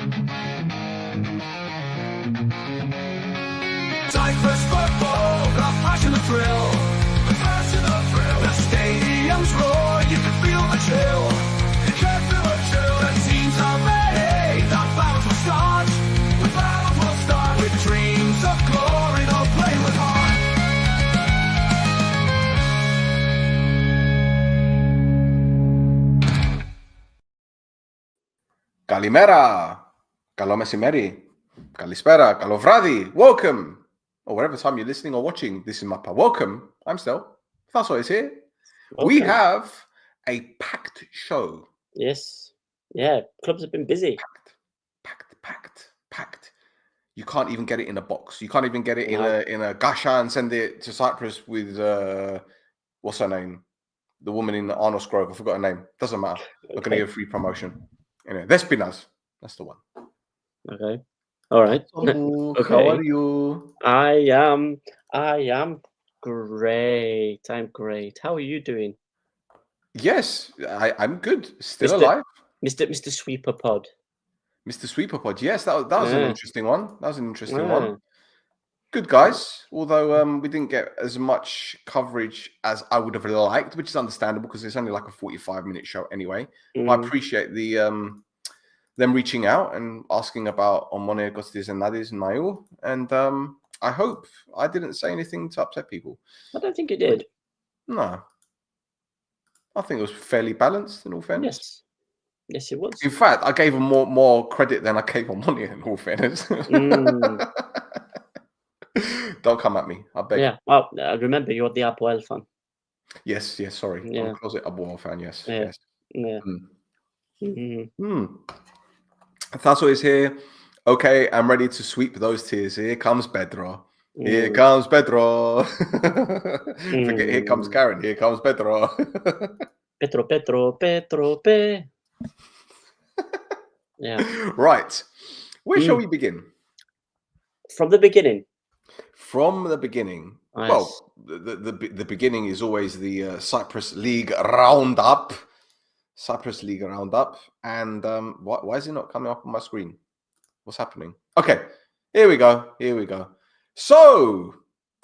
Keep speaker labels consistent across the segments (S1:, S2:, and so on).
S1: Cyprus football, the passion, the thrill. The passion, the thrill. The stadiums roar, you can feel the chill. You can feel the chill. The teams are ready, the battles will start. The battles will start with dreams of glory, they'll play with heart.
S2: Kalimera, καλό μεσημέρι, καλησπέρα, καλό βράδυ, welcome, or whatever time you're listening or watching. This is Mappa. Welcome. I'm Stel. Pafos is here.
S3: Welcome.
S2: We have a packed show.
S3: Yes. Yeah. Clubs have been busy.
S2: Packed. You can't even get it in a box. You can't even get it
S3: No.
S2: in a gasha and send it to Cyprus with what's her name? The woman in Arnold Grove. I forgot her name. Doesn't matter. We're gonna give a free promotion. Anyway, Despinas. That's the one.
S3: Okay. All right.
S2: So, how are you?
S3: I am great. I'm great. How are you doing?
S2: Yes, I'm good. Still
S3: Mr.
S2: alive.
S3: Mr. Sweeper Pod.
S2: Mr. Sweeper Pod. Yes, that was an
S3: Yeah.
S2: interesting one. That was an interesting
S3: Yeah.
S2: one. Good guys. Although we didn't get as much coverage as I would have liked, which is understandable because it's only like a 45-minute show anyway. But I appreciate the them reaching out and asking about Omonoia Aradippou and Mayu. And I hope I didn't say anything to upset people.
S3: I don't think it did.
S2: No. I think it was fairly balanced in all fairness.
S3: Yes. Yes, it was.
S2: In fact, I gave him more credit than I gave Omonoia in all fairness. Don't come at me, I beg.
S3: Yeah. Well, remember you're the AEL fan.
S2: Yes, sorry. I'm
S3: Yeah.
S2: a closet AEL fan, yes.
S3: Yeah.
S2: Yes.
S3: Yeah.
S2: Tasso is here. Okay, I'm ready to sweep those tears. Here comes Pedro. Here comes Pedro. Forget, here comes Karen. Here comes Pedro.
S3: Petro. Yeah.
S2: Right. Where shall we begin?
S3: From the beginning.
S2: From the beginning.
S3: Nice.
S2: Well, the beginning is always the Cyprus League Roundup. Cyprus League Roundup. And why is it not coming up on my screen? What's happening? Okay, here we go. So,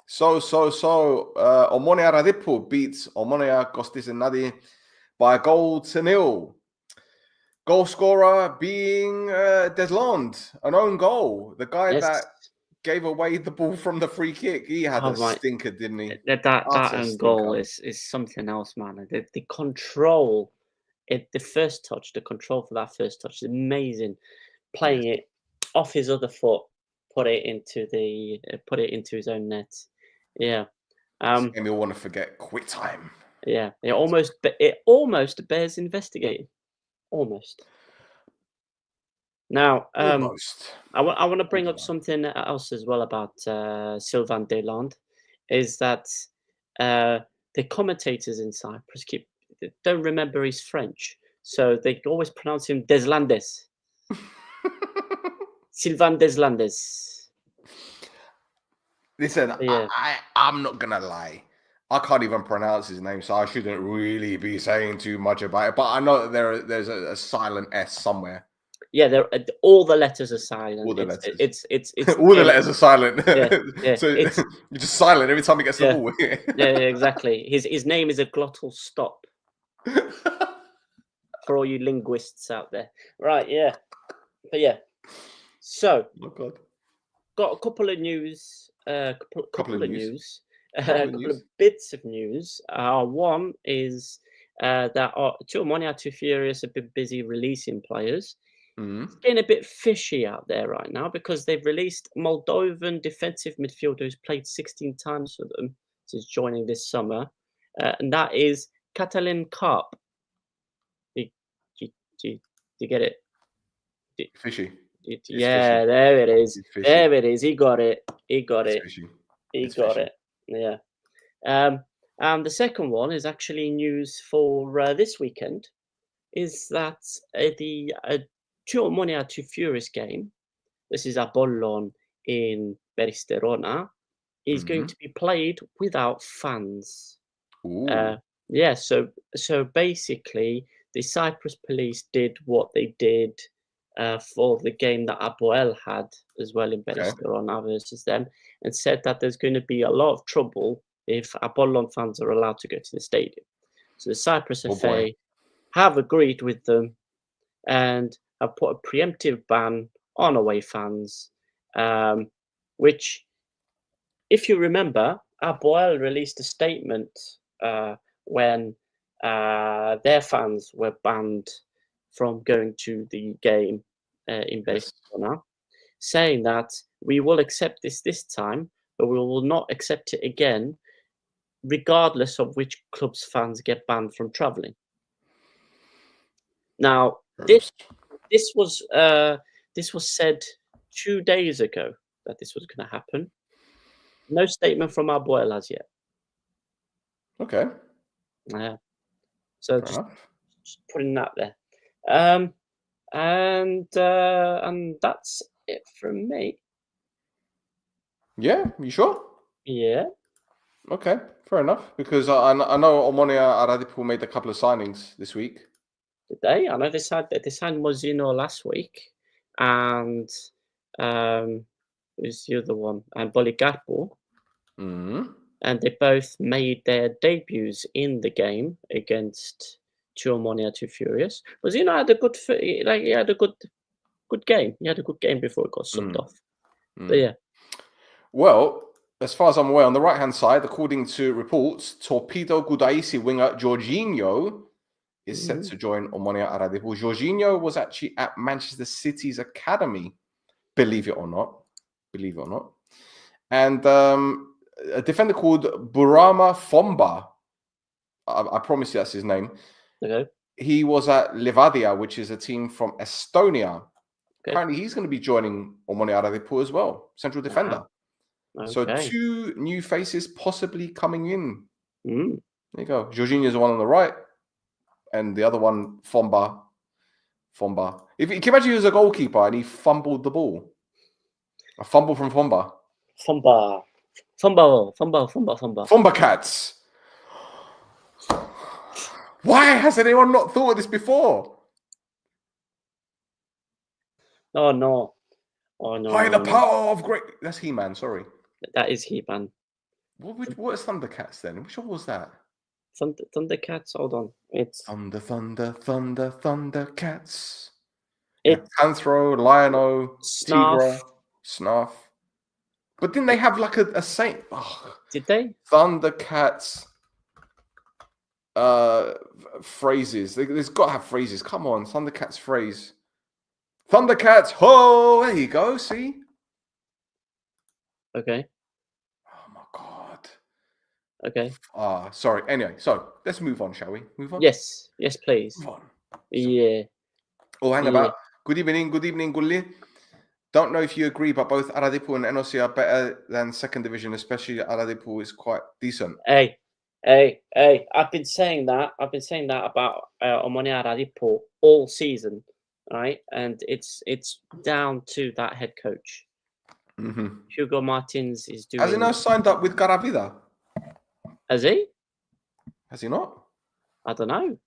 S2: Omonoia Aradippou beats Omonoia Aradippou by a goal to nil. Goal scorer being Desland, an own goal. The guy that gave away the ball from the free kick. He had a stinker, didn't he?
S3: That own goal is something else, man. The control, the first touch, the control for that first touch is amazing. Playing it off his other foot, put it into his own net. Yeah.
S2: And we want to forget quick time.
S3: Yeah. It almost bears investigating. Almost. Now,
S2: Almost.
S3: I want to bring up something else as well about Sylvain Deslandes, is that the commentators in Cyprus don't remember he's French, so they always pronounce him Deslandes. Sylvain Deslandes.
S2: Listen, I'm not gonna lie. I can't even pronounce his name, so I shouldn't really be saying too much about it. But I know that there's a silent S somewhere.
S3: Yeah, all the letters are silent.
S2: All the letters.
S3: It's
S2: all the letters are silent.
S3: Yeah,
S2: so you're just silent every time he gets the ball.
S3: yeah, exactly. His name is a glottal stop. For all you linguists out there, right? Yeah, but yeah. So,
S2: oh God.
S3: Got a couple of news. Couple of news. A couple of bits of news. One is that Omonoia Too Furious have been busy releasing players. It's getting a bit fishy out there right now because they've released Moldovan defensive midfielder who's played 16 times for them since joining this summer, and that is Catalin Karp. Do you get it?
S2: Fishy.
S3: Yeah,
S2: fishy.
S3: There it is.
S2: There
S3: it is. He got it. He got it. Yeah. And the second one is actually news for this weekend. Is that the Omonoia Too Furious game? This is Apollon in Peristerona. Is going to be played without fans. Yeah. So basically, the Cyprus police did what they did for the game that AEL had as well in Barcelona versus them, and said that there's going to be a lot of trouble if Apollon fans are allowed to go to the stadium. So the Cyprus FA have agreed with them and have put a preemptive ban on away fans, which, if you remember, AEL released a statement when their fans were banned from going to the game in Barcelona, saying that we will accept this time, but we will not accept it again, regardless of which club's fans get banned from travelling. Now, this was said 2 days ago that this was going to happen. No statement from AEL as yet.
S2: Okay.
S3: Yeah. So just putting that there. And that's it from me.
S2: Yeah, you sure?
S3: Yeah.
S2: Okay, fair enough. Because I know Omonoia Aradippou made a couple of signings this week.
S3: Did they? I know they signed Mozino last week, and who's the other one? And Boligarpo.
S2: Mm-hmm.
S3: And they both made their debuts in the game against Omonoia Too Furious. Mozino had a good, he had a good game. He had a good game before it got subbed off. But yeah.
S2: Well, as far as I'm aware, on the right-hand side, according to reports, Torpedo Gudaisi winger Jorginho is set to join Omonoia Aradippou. Jorginho was actually at Manchester City's academy, believe it or not. And a defender called Burama Fomba, I promise you that's his name.
S3: Okay.
S2: He was at Levadia, which is a team from Estonia.
S3: Okay.
S2: Apparently, he's going to be joining Omonoia Aradippou as well, central defender.
S3: Okay.
S2: So 2 new faces possibly coming in.
S3: There
S2: you go. Jorginho's the one on the right, and the other one, Fomba. If you can imagine he was a goalkeeper and he fumbled the ball. A fumble from Fomba. Fomba cats. Why has anyone not thought of this before?
S3: Oh no.
S2: By the power of great. That's He-Man, sorry.
S3: That is He-Man.
S2: What is Thundercats then? Which one was that?
S3: Thundercats, hold on. It's
S2: Thundercats.
S3: It's
S2: Panthro, Liono, Tigra,
S3: Snarf.
S2: But didn't they have like a saint? Oh.
S3: Did they?
S2: Thundercats phrases. There's got to have phrases. Come on, Thundercats phrase. Thundercats, ho! There you go, see?
S3: Okay.
S2: Oh my god.
S3: Okay.
S2: Sorry. Anyway, so let's move on, shall we? Move on?
S3: Yes, please.
S2: Move on.
S3: Yeah.
S2: Oh, hang about. Good evening, Gulli. Don't know if you agree, but both Aradippou and Enosi are better than second division, especially Aradippou is quite decent.
S3: Hey. I've been saying that about Omonoia Aradippou all season, right? And it's down to that head coach. Hugo Martins is doing.
S2: Has he now signed up with Garavida?
S3: Has he?
S2: Has he not?
S3: I don't know.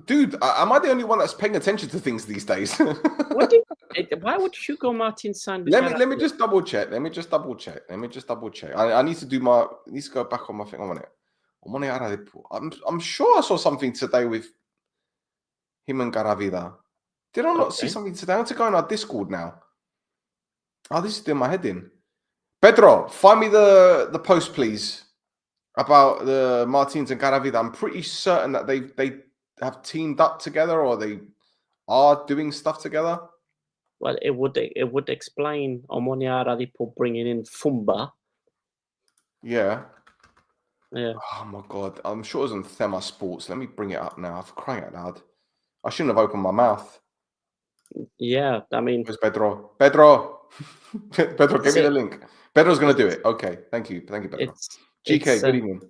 S2: Dude, am I the only one that's paying attention to things these days?
S3: Why would Hugo Martins sign?
S2: Let me just double check. I need to go back on my thing. Omonoia Aradippou. I'm sure I saw something today with him and Garavida. Did I not see something today? I want to go on our Discord now. Oh, this is doing my head in. Pedro, find me the post, please, about the Martins and Garavida. I'm pretty certain that they have teamed up together or they are doing stuff together.
S3: Well, it would explain Omonoia Aradippou bringing in Fumba.
S2: Yeah.
S3: Yeah.
S2: Oh my god, I'm sure it was on Thema Sports. Let me bring it up now. For crying out loud, I shouldn't have opened my mouth.
S3: Yeah, I mean,
S2: where's Pedro? Pedro, give me the link. Pedro's gonna do it. Okay, thank you, Pedro. GK, good evening.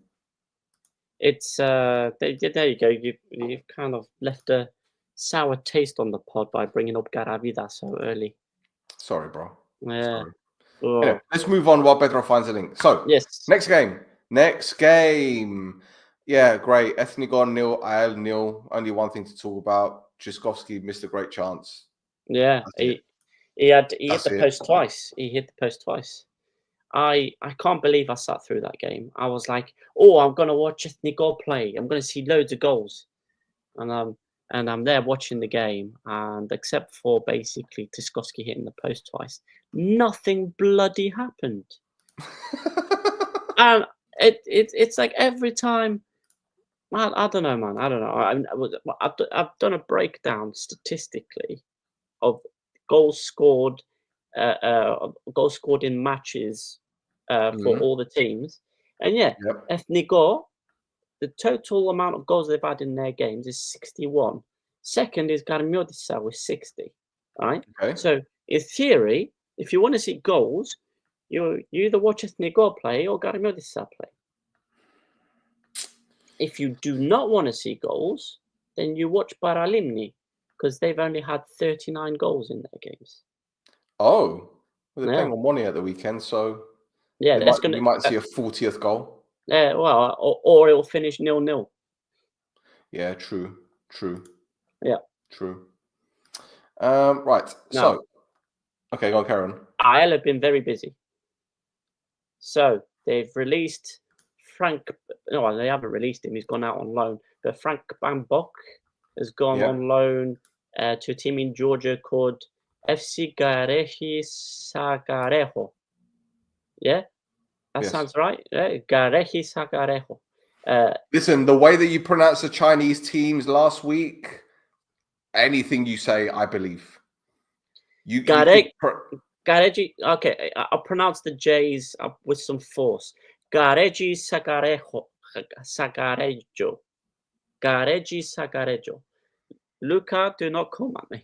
S3: It's there you go. You've kind of left a sour taste on the pod by bringing up Garavida so early.
S2: Sorry, bro.
S3: Yeah.
S2: Anyway, let's move on while Pedro finds a link. So,
S3: yes.
S2: Next game. Yeah, great. Ethnigon nil, AEL nil. Only one thing to talk about. Tchaikovsky missed a great chance.
S3: Yeah, he hit the post twice. He hit the post twice. I can't believe I sat through that game. I was like, oh, I'm gonna watch Ethnico play. I'm gonna see loads of goals, and I'm there watching the game, and except for basically Tchaikovsky hitting the post twice, nothing bloody happened. And it's like every time. I don't know, man. I don't know. I've done a breakdown statistically of goals scored in matches for all the teams, and Ethnico, the total amount of goals they've had in their games is 61. Second is Garmiodisa with 60. Right.
S2: Okay.
S3: So in theory, if you want to see goals, you either watch Ethnico play or Garmiodisa play. If you do not want to see goals, then you watch Paralimni, because they've only had 39 goals in their games.
S2: Oh, well, they're playing Omonoia at the weekend, so
S3: yeah,
S2: we might see a 40th goal.
S3: Yeah, well, or it'll finish 0-0.
S2: Yeah, true.
S3: Yeah,
S2: true. Right.
S3: No.
S2: So, okay, go on, Karen.
S3: AEL have been very busy. So they've released Frank. No, they haven't released him. He's gone out on loan. But Frank Bambok has gone on loan to a team in Georgia called FC Garechi Sagarejo. Yeah, that sounds right. Yeah? Garechi Sagarejo.
S2: Listen, the way that you pronounced the Chinese teams last week, anything you say, I believe.
S3: Garechi. Okay, I'll pronounce the J's with some force. Garechi Sagarejo. Garechi Sagarejo. Luca, do not come at me.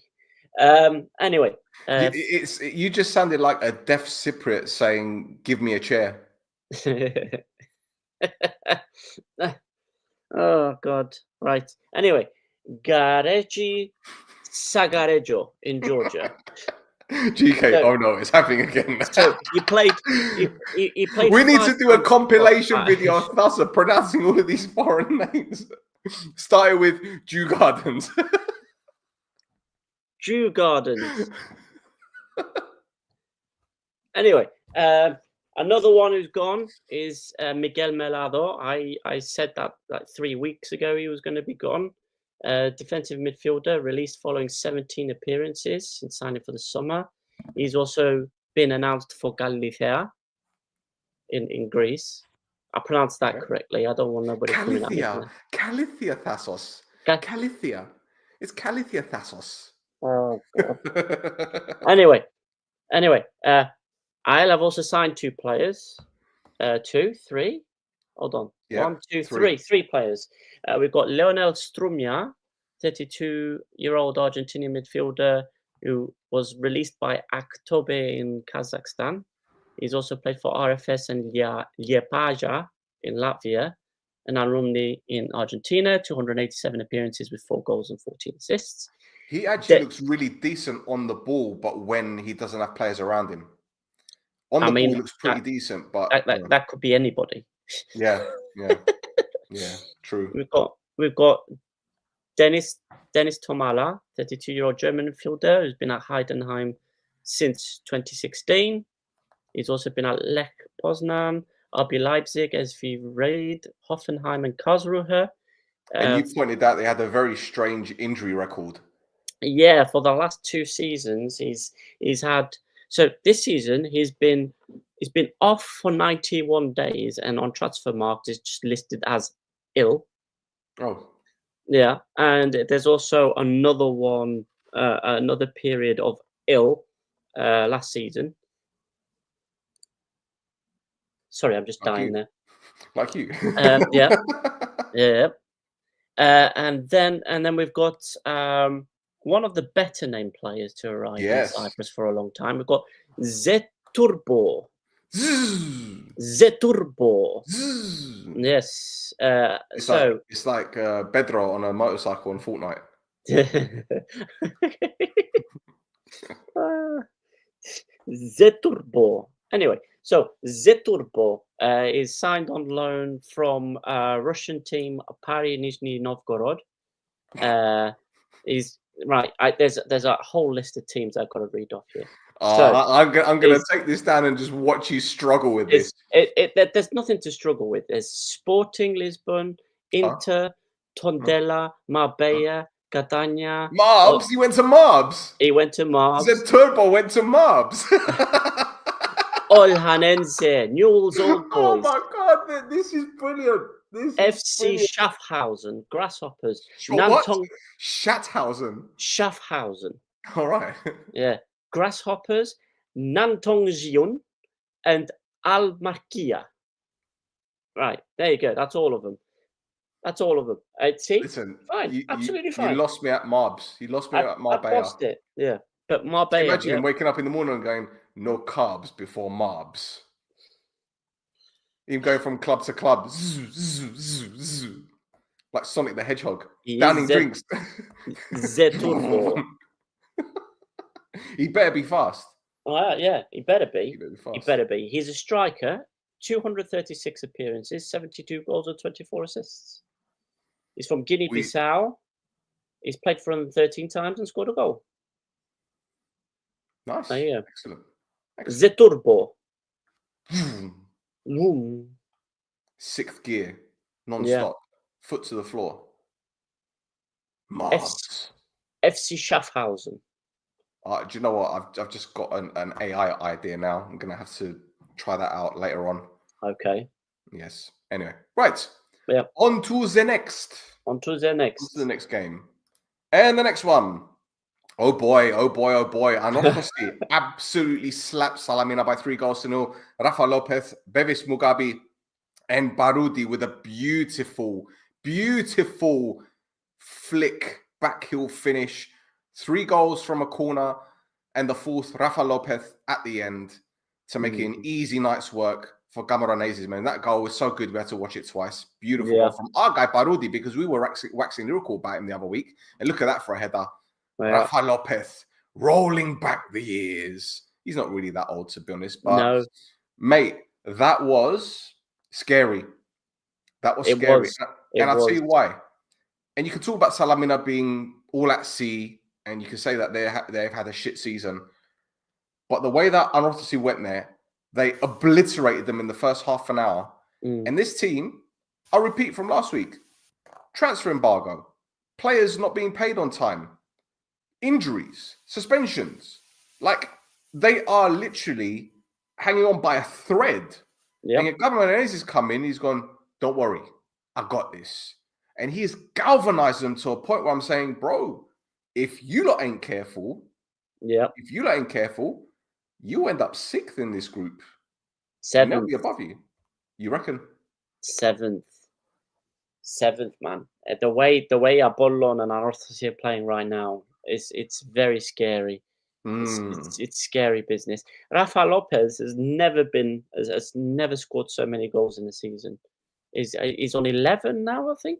S3: Anyway,
S2: you just sounded like a deaf Cypriot saying, "Give me a chair."
S3: Oh God! Right. Anyway, Garechi Sagarejo in Georgia.
S2: GK, so, oh no, it's happening again.
S3: So you played. You played.
S2: We need to do a compilation video of us pronouncing all of these foreign names. Started with Jew Gardens.
S3: Jew Gardens. Anyway, another one who's gone is Miguel Melado. I said that like 3 weeks ago he was going to be gone. Defensive midfielder, released following 17 appearances since signing for the summer. He's also been announced for Galicia in Greece. I pronounced that correctly. I don't want nobody coming at me.
S2: Galicia Thasos. Galicia. It's Galicia Thasos.
S3: Oh God. Anyway, AEL have also signed 2 players. 2, 3. Hold on.
S2: Yep,
S3: 1, 2, 3. 3 players. We've got Leonel Strumia, 32-year-old Argentinian midfielder who was released by Aktobe in Kazakhstan. He's also played for RFS and Liepaja in Latvia, and Arumni in Argentina, 287 appearances with 4 goals and 14 assists.
S2: He actually looks really decent on the ball, but when he doesn't have players around him. On the ball, he looks pretty decent, but...
S3: That could be anybody.
S2: Yeah, true.
S3: We've got Dennis Tomala, 32-year-old German midfielder who's been at Heidenheim since 2016. He's also been at Lech Poznan, RB Leipzig, SV Raid, Hoffenheim, and Karlsruhe.
S2: And you pointed out they had a very strange injury record.
S3: Yeah, for the last 2 seasons, he's had. So this season he's been off for 91 days, and on Transfermarkt is just listed as ill.
S2: Oh.
S3: Yeah, and there's also another one, another period of ill last season. Sorry, I'm just dying there.
S2: Like you.
S3: Yeah. And then we've got one of the better named players to arrive in Cyprus for a long time. We've got Zeturbo. Zeturbo. Yes.
S2: It's like Bedro on a motorcycle in Fortnite.
S3: Zeturbo. Anyway, so Zeturbo is signed on loan from Russian team Pari Nizhny Novgorod. right. There's a whole list of teams I've got to read off here.
S2: I'm gonna take this down and just watch you struggle with this.
S3: There's nothing to struggle with. There's Sporting Lisbon, Inter, Tondela, Marbella, Catania.
S2: Marbs? He went to Marbs.
S3: He went to Marbs.
S2: He said Turbo went to Marbs.
S3: Olhanense, Newell's Old Boys.
S2: Oh my God, this is brilliant.
S3: FC Schaffhausen, Grasshoppers.
S2: What? Schaffhausen. All right.
S3: Yeah. Grasshoppers, Nantongjion, and Almakia. Right, there you go. That's all of them. See?
S2: Listen,
S3: fine. Absolutely fine.
S2: You lost me at Marbs. You lost me at Marbella.
S3: I lost it, yeah. But Marbella.
S2: Imagine him waking up in the morning and going, no carbs before Marbs. Him going from club to club. Like Sonic the Hedgehog. Downing drinks.
S3: Zeturbo.
S2: He better be fast.
S3: Yeah, he better be.
S2: He better be.
S3: He's a striker, 236 appearances, 72 goals and 24 assists. He's from Guinea-Bissau. He's played for them 13 times and scored a goal.
S2: Nice.
S3: There you go.
S2: Excellent.
S3: Zeturbo.
S2: Sixth gear, non-stop, foot to the floor. Marbs.
S3: FC Schaffhausen.
S2: Do you know what? I've just got an AI idea now. I'm gonna have to try that out later on.
S3: Okay.
S2: Yes. Anyway, right.
S3: Yeah.
S2: On to the next game, and the next one. Oh boy. Anorthosi absolutely slapped Salamina by 3-0. Rafa Lopez, Bevis Mugabe, and Barudi with a beautiful flick backheel finish. 3 goals from a corner, and the fourth, Rafa Lopez at the end to make it an easy night's work for Gamoranese's man. That goal was so good, we had to watch it twice. Beautiful goal from our guy Barudi, because we were waxing lyrical about him the other week. And look at that for a header. Yeah. Rafa Lopez rolling back the years. He's not really that old, to be honest. But,
S3: no.
S2: Mate, that was scary. That was scary. And I'll tell you why. And you can talk about Salamina being all at sea, and you can say that they've had a shit season. But the way that Anorthosi went there, they obliterated them in the first half an hour. And this team, I'll repeat from last week, transfer embargo, players not being paid on time, injuries, suspensions. Like, they are literally hanging on by a thread. Yep. And Gamoranese has come in, he's gone, don't worry, I got this. And he's galvanized them to a point where I'm saying, bro, if you lot ain't careful, you end up 6th in this group.
S3: 7th.
S2: They'll be above you. You reckon?
S3: 7th, man. The way Apollon and Anorthosi are playing right now, it's very scary. It's scary business. Rafa Lopez has never scored so many goals in the season. He's on 11 now, I think.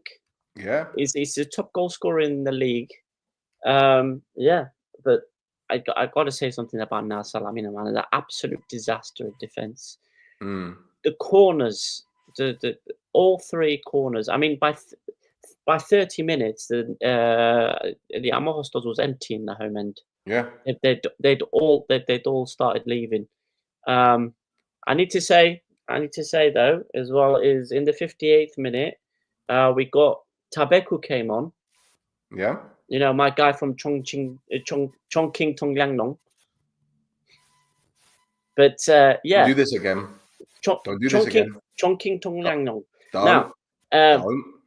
S2: Yeah.
S3: He's the top goal scorer in the league. But I got to say something about now Salamina, man. The absolute disaster of defense. The corners, the all 3 corners. I mean, by 30 minutes, the Amorostos was empty in the home end.
S2: Yeah,
S3: they'd all started leaving. I need to say though, as well, is in the 58th minute, we got Tabeku came on.
S2: Yeah.
S3: You know, my guy from Chongqing Tongliangnong. But yeah.
S2: Don't do this again. Don't do this again.
S3: Chongqing Tongliangnong. Now,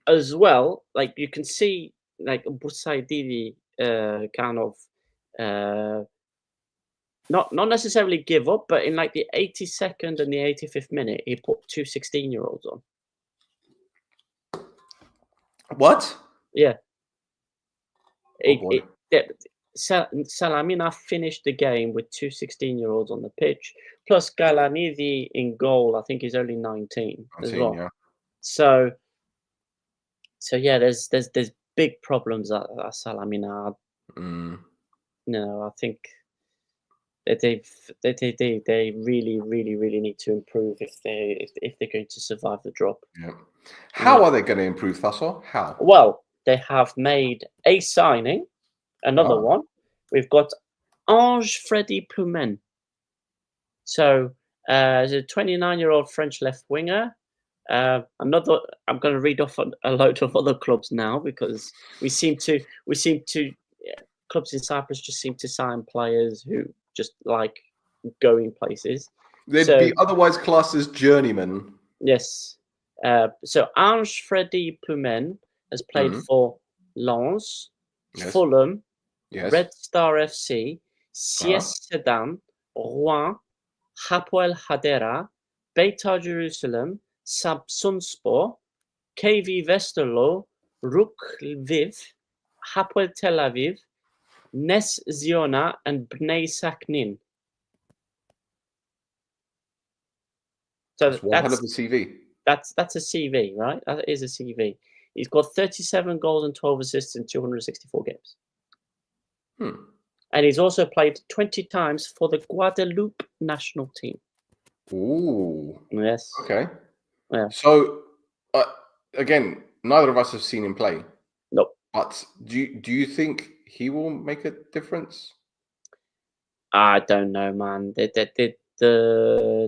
S3: as well, like you can see, like Bursaididi kind of not necessarily give up, but in like the 82nd and the 85th minute, he put 2 16-year-olds on.
S2: What?
S3: Yeah. Salamina finished the game with 2 16-year-olds on the pitch, plus Galanidi in goal. I think he's only 19 as well. Yeah. So yeah, there's big problems at Salamina. No, I think that they really need to improve if they're going to survive the drop.
S2: Yeah. How are they going to improve, Thasso? How?
S3: Well, they have made a signing Another one, we've got Ange Freddy Poumen. So, he's a 29-year-old French left winger. I'm going to read off a load of other clubs now because clubs in Cyprus just seem to sign players who just like going places.
S2: They'd be otherwise classed as journeymen.
S3: Yes. So Ange Freddy Poumen has played for Lens, Fulham, Red Star FC, CS Sedan, Rouen, Hapoel Hadera, Beitar Jerusalem, Samsunspor, KV Westerlo, Ruk Lviv, Hapoel Tel Aviv, Nes Ziona, and Bnei Saknin. So
S2: that's one hell of a CV.
S3: That's a CV, right? That is a CV. He's got 37 goals and 12 assists in 264 games. And he's also played 20 times for the Guadeloupe national team.
S2: Ooh.
S3: Yes.
S2: Okay.
S3: Yeah.
S2: So, again, neither of us have seen him play.
S3: Nope.
S2: But do you think he will make a difference?
S3: I don't know, man. The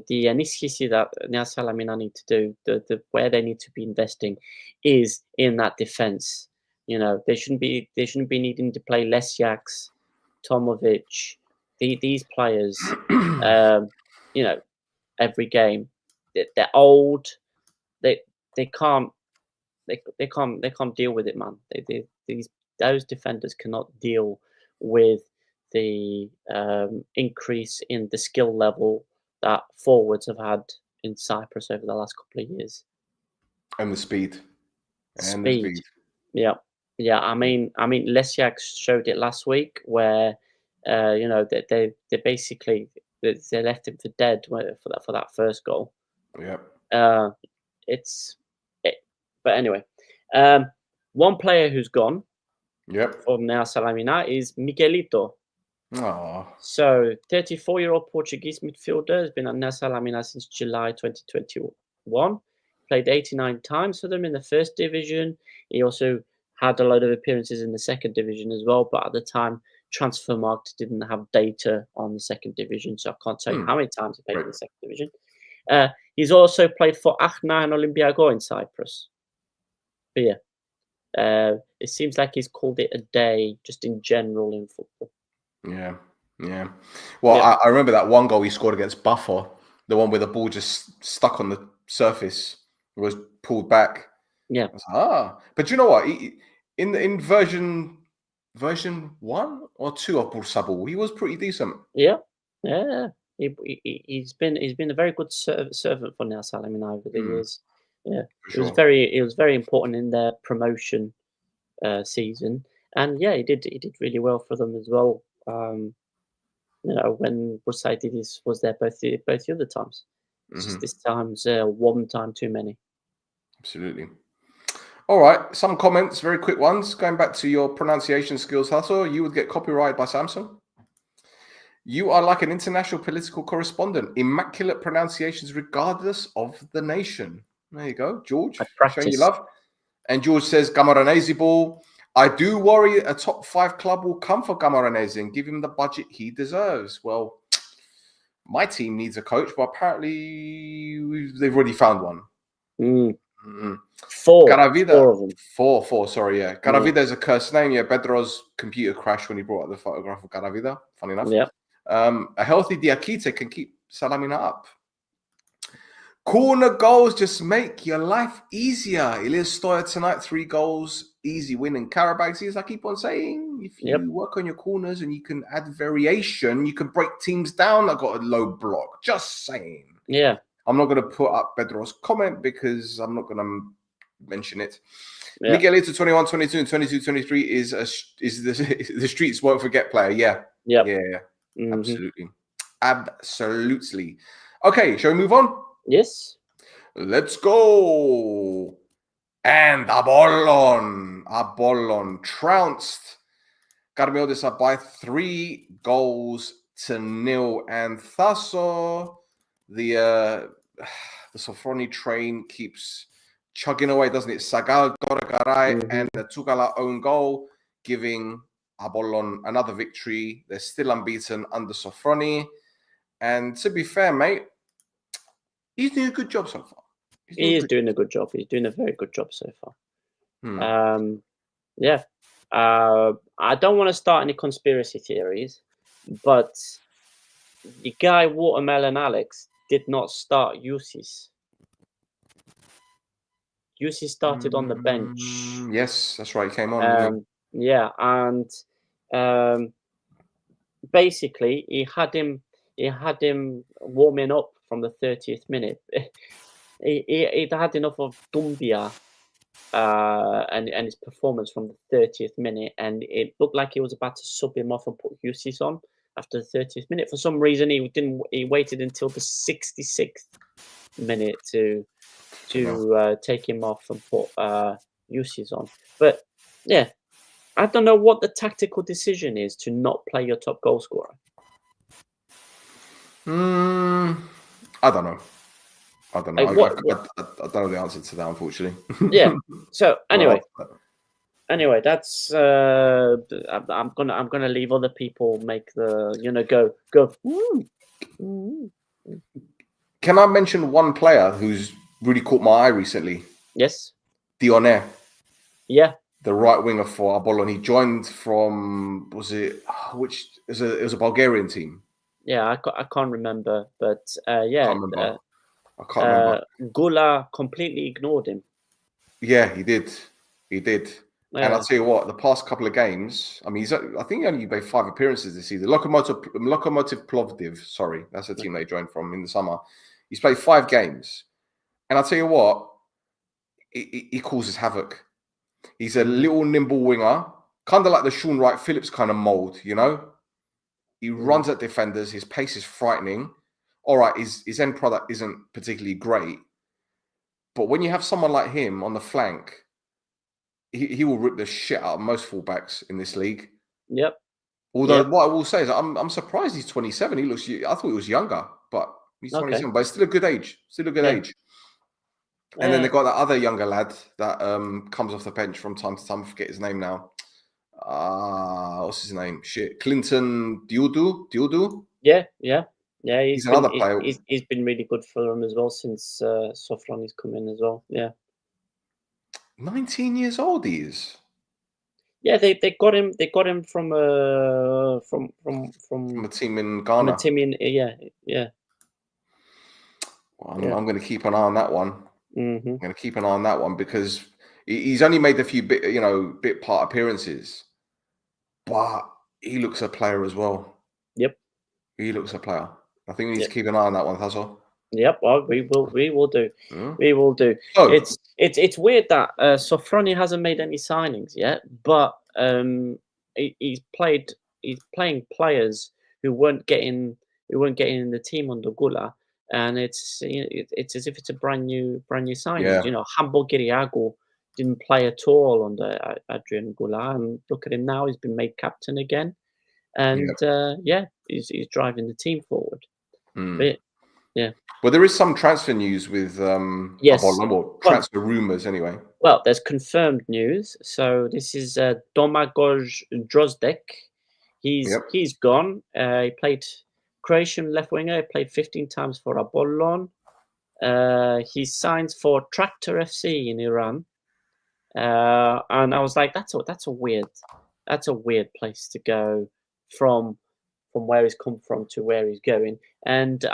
S3: initiative that Nea Salamina need to do, the where they need to be investing, is in that defense. You know, they shouldn't be needing to play Lesiaks, Tomovic, these players. You know, every game. They're old. They can't deal with it, man. Those defenders cannot deal with the increase in the skill level that forwards have had in Cyprus over the last couple of years.
S2: And the speed.
S3: Yeah. I mean, Lesiak showed it last week, where you know they basically they left him for dead for that first goal.
S2: Yeah.
S3: But anyway, one player who's gone.
S2: Yep.
S3: From Nea Salamina is Miguelito.
S2: Oh.
S3: So, 34-year-old Portuguese midfielder has been at Nea Salamina since July 2021. Played 89 times for them in the first division. He also had a load of appearances in the second division as well, but at the time, Transfermarkt didn't have data on the second division, so I can't tell you how many times he played in the second division. He's also played for Achna and Olympiago in Cyprus. But yeah, it seems like he's called it a day just in general in football.
S2: Yeah. Well, yeah. I remember that one goal he scored against Pafos, the one where the ball just stuck on the surface, was pulled back.
S3: Yeah.
S2: But you know what? In version 1 or 2 of Bursabul, he was pretty decent.
S3: Yeah. He's been a very good servant for Nea Salamina over the years. Yeah, it was very important in their promotion season, and yeah, he did really well for them as well. You know, when Bursaidis was there both the other times. It's just this time's one time too many.
S2: Absolutely. All right, some comments, very quick ones. Going back to your pronunciation skills, Hasso, you would get copyrighted by Samsung. You are like an international political correspondent. Immaculate pronunciations regardless of the nation. There you go, George. Showing you love. And George says, Camoranesi ball. I do worry a top 5 club will come for Camoranesi and give him the budget he deserves. Well, my team needs a coach, but apparently they've already found one.
S3: 4.
S2: Caravida,
S3: 4 of them.
S2: 4, sorry, yeah. Caravida is a cursed name. Yeah, Pedro's computer crashed when he brought up the photograph of Caravida. Funny enough.
S3: Yeah.
S2: A healthy Diakite can keep Salamina up. Corner goals just make your life easier. Elias Stoya tonight, 3 goals, easy win in Karabakh. As I keep on saying, if you work on your corners and you can add variation, you can break teams down that got a low block. Just saying.
S3: Yeah.
S2: I'm not going to put up Pedro's comment because I'm not going to mention it.
S3: Yeah.
S2: Miguelito 21, 22, and 22, 23 is the streets won't forget player. Yeah.
S3: Yep.
S2: Yeah. Absolutely. Okay, shall we move on?
S3: Yes.
S2: Let's go. And Apollon trounced Karmiotis by 3 goals to 0. And Thasso, the Sofroni train keeps chugging away, doesn't it? Sagal Goragaray and the Tugala own goal, giving Apollon, another victory. They're still unbeaten under Sofroni. And to be fair, mate, he's doing a good job so far.
S3: He is doing a good job. He's doing a very good job so far. Yeah. I don't want to start any conspiracy theories, but the guy Watermelon Alex did not start Usis. Usis started on the bench.
S2: Yes, that's right. He came on.
S3: Yeah, and basically he had him warming up from the 30th minute. He'd had enough of Dumbia and his performance from the 30th minute, and it looked like he was about to sub him off and put Usis on after the 30th minute. For some reason, he didn't. He waited until the 66th minute to take him off and put Usis on. But yeah, I don't know what the tactical decision is to not play your top goal scorer.
S2: I don't know. I don't know. I don't know the answer to that, unfortunately.
S3: Yeah. So anyway, that's I'm gonna leave other people make the go.
S2: Can I mention one player who's really caught my eye recently?
S3: Yes.
S2: Dione.
S3: Yeah.
S2: The right winger for Apollon. He joined from it was a Bulgarian team.
S3: Yeah, I can't remember, but yeah.
S2: I can't remember.
S3: Gula completely ignored him.
S2: Yeah, he did. Yeah. And I'll tell you what, the past couple of games, I mean, I think he only made 5 appearances this season. Lokomotiv Plovdiv, sorry, that's the team they joined from in the summer. He's played 5 games. And I'll tell you what, he causes havoc. He's a little nimble winger, kind of like the Sean Wright Phillips kind of mold, you know? He runs at defenders. His pace is frightening. All right, his end product isn't particularly great. But when you have someone like him on the flank, he will rip the shit out of most fullbacks in this league.
S3: Yep.
S2: Although what I will say is I'm surprised he's 27. I thought he was younger, but he's 27. But it's still a good age. And then they got that other younger lad that comes off the bench from time to time. I forget his name now. What's his name? Shit. Clinton Diudu?
S3: Yeah. He's
S2: another player.
S3: He's been really good for them as well since Sofroni's come in as well. Yeah.
S2: 19 years old he is.
S3: Yeah, they got him. They got him from a
S2: team in Ghana.
S3: From a team in yeah.
S2: Well, I'm going to keep an eye on that one.
S3: Mm-hmm.
S2: I'm going to keep an eye on that one because he's only made a few bit part appearances, but he looks a player as well.
S3: Yep.
S2: He looks a player. I think we need to keep an eye on that one, Tasso.
S3: Yep. Well, we will do. We will do. So, it's weird that Sofroni hasn't made any signings yet, but he's playing players who weren't getting in the team under Gula, and it's as if it's a brand new signing.
S2: Yeah.
S3: You know, Hamburg Giriago didn't play at all under Adrian Gula, and look at him now; he's been made captain again, and he's driving the team forward. But, yeah.
S2: Well, there is some transfer news with Apollon, transfer rumours anyway.
S3: Well, there's confirmed news. So this is Domagoj Drozdek. He's gone. He played Croatian left winger. He played 15 times for Apollon. He signs for Tractor FC in Iran. And I was like, that's a weird place to go from where he's come from to where he's going. And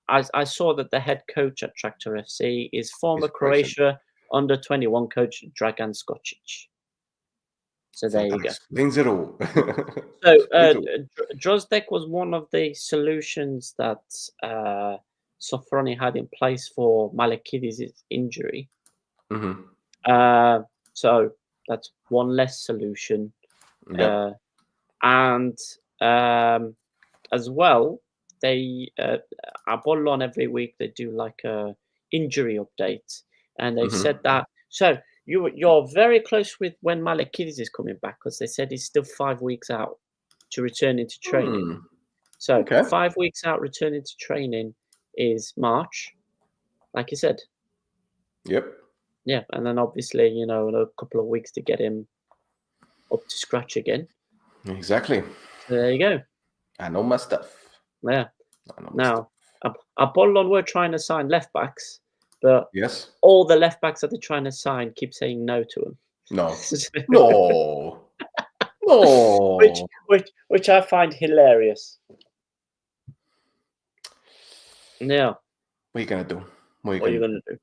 S3: I saw that the head coach at Tractor FC is former Croatia under-21 coach Dragan Skocic. So there you go.
S2: Explains it all.
S3: So Drozdek was one of the solutions that Sofroni had in place for Malakidis' injury.
S2: Mm-hmm.
S3: So that's one less solution.
S2: Yep.
S3: And as well, they Apollon every week they do like a injury update, and they said that. So you're very close with when Malakidis is coming back, because they said he's still 5 weeks out to return into training. So 5 weeks out returning to training is March, like you said.
S2: Yep.
S3: Yeah, and then obviously a couple of weeks to get him up to scratch again.
S2: Exactly.
S3: So there you go.
S2: I know my stuff.
S3: Yeah.
S2: I know my stuff.
S3: Now, Apollon were trying to sign left backs, but
S2: Yes.
S3: all the left backs that they're trying to sign keep saying no to them.
S2: No. No. No.
S3: which I find hilarious. Yeah.
S2: What are you gonna do?
S3: What are you gonna do?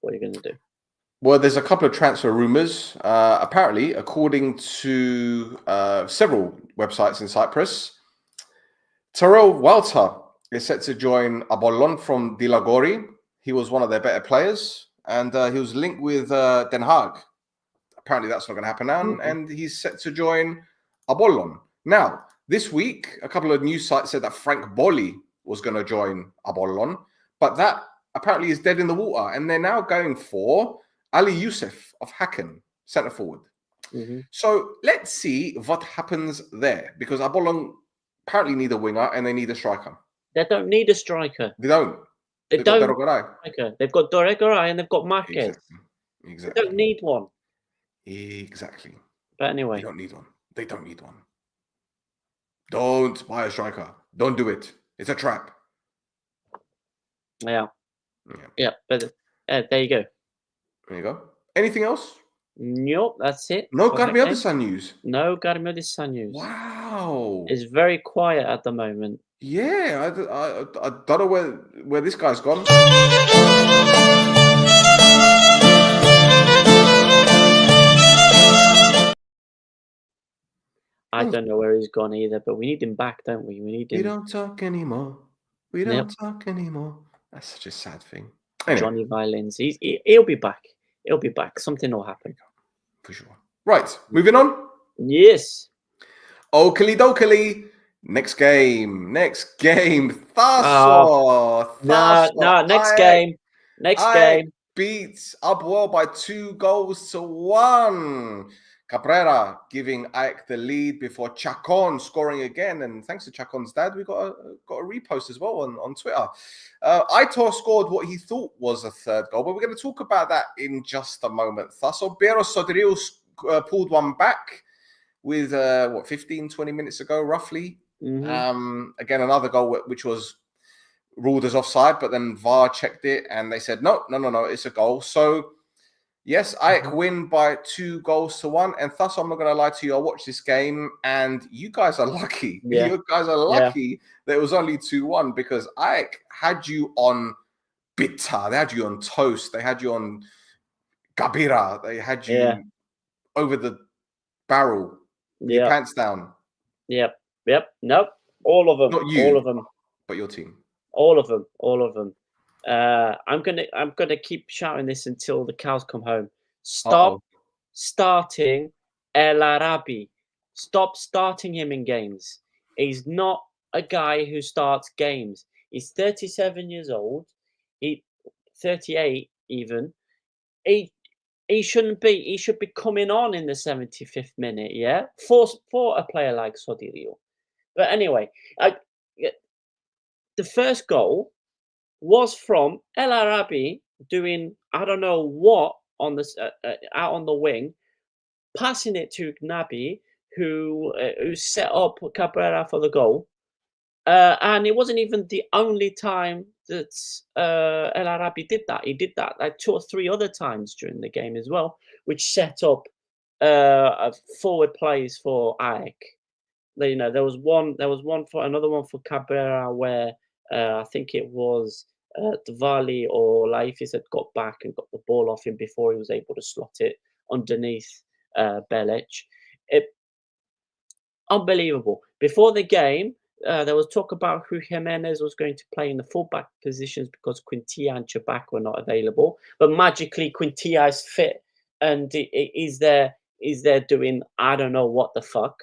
S3: What are you gonna do?
S2: Well, there's a couple of transfer rumors. Apparently, according to several websites in Cyprus, Terrell Walter is set to join Apollon from Dilagori. He was one of their better players, and he was linked with Den Haag. Apparently, that's not going to happen now, and he's set to join Apollon. Now, this week, a couple of news sites said that Frank Bolli was going to join Apollon, but that apparently is dead in the water, and they're now going for Ali Youssef of Hacken, centre forward. So let's see what happens there, because Apollon apparently need a winger and they need a striker.
S3: They don't need a striker.
S2: They don't.
S3: They've got Doregaray and they've got Marquez.
S2: Exactly.
S3: They don't need one.
S2: Exactly.
S3: But anyway.
S2: They don't need one. They don't need one. Don't buy a striker. Don't do it. It's a trap.
S3: Yeah. But there you go.
S2: There you go. Anything else?
S3: Nope, that's it.
S2: No Garmiodisa news.
S3: No Garmiodisa news.
S2: Wow.
S3: It's very quiet at the moment.
S2: Yeah, I don't know where this guy's gone.
S3: I don't know where he's gone either, but we need him back, don't we? We need him.
S2: We don't talk anymore. We don't talk anymore. That's such a sad thing. Anyway.
S3: Johnny Violins. He'll be back. He'll be back. Something will happen.
S2: For sure. Right, moving on.
S3: Yes.
S2: Oakley dokely. Next game. Thasso.
S3: No, next game.
S2: Beats Upwell by 2-1. Cabrera giving AEK the lead before Chacon scoring again. And thanks to Chacon's dad, we got a repost as well on Twitter. Aitor scored what he thought was a third goal, but we're going to talk about that in just a moment. Thasso Beros Sodriou pulled one back with 15, 20 minutes ago, roughly. Again, another goal which was ruled as offside, but then VAR checked it and they said, no, it's a goal. So, yes, AEK win by 2-1. And thus, I'm not going to lie to you, I watched this game and you guys are lucky. Yeah. You guys are lucky that it was only 2-1 because AEK had you on bitter. They had you on toast. They had you on gabira. They had you over the barrel. Your pants down.
S3: Yep. Nope. All of them.
S2: Not you,
S3: all of them.
S2: But your team.
S3: All of them. I'm gonna keep shouting this until the cows come home. Stop starting El Arabi. Stop starting him in games. He's not a guy who starts games. He's 37 years old. 38 even. He shouldn't be. He should be coming on in the 75th minute. Yeah, for a player like Sodriou. But anyway, the first goal was from El Arabi doing I don't know what on this out on the wing, passing it to Gnabi, who set up Cabrera for the goal, and it wasn't even the only time that El Arabi did that. He did that like 2 or 3 other times during the game as well, which set up forward plays for AEK. There was another one for Cabrera where I think it was Dvali or Laifis had got back and got the ball off him before he was able to slot it underneath Belic. Unbelievable. Before the game, there was talk about who Jimenez was going to play in the fullback positions because Quintilla and Chabak were not available. But magically, Quintilla is fit and is there doing I don't know what the fuck.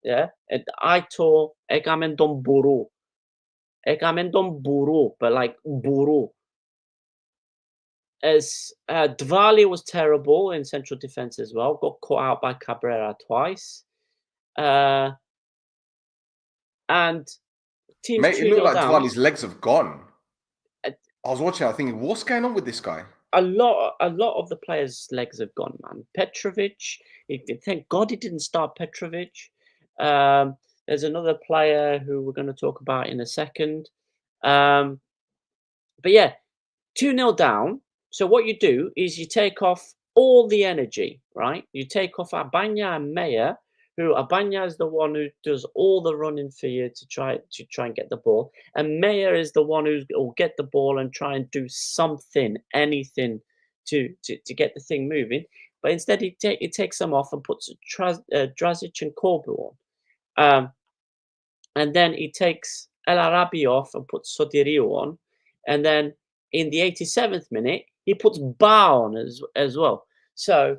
S3: Yeah, and Aitor Egamendon Buru, but like Buru. As Dvali was terrible in central defense as well, got caught out by Cabrera twice. And teams.
S2: Mate, it looked like Dvali's legs have gone. I was watching. I was thinking, what's going on with this guy?
S3: A lot of the players' legs have gone, man. Petrovic. Thank God he didn't start Petrovic. There's another player who we're going to talk about in a second. But yeah, 2-0 down. So what you do is you take off all the energy, right? You take off Abanya and Meyer, who Abanya is the one who does all the running for you to try and get the ball, and Meyer is the one who will get the ball and try and do something, anything to get the thing moving. But instead, he takes them off and puts Drazic and Corbu on, and then he takes El Arabi off and puts Sodirio on, and then in the 87th minute he puts Ba on as well. So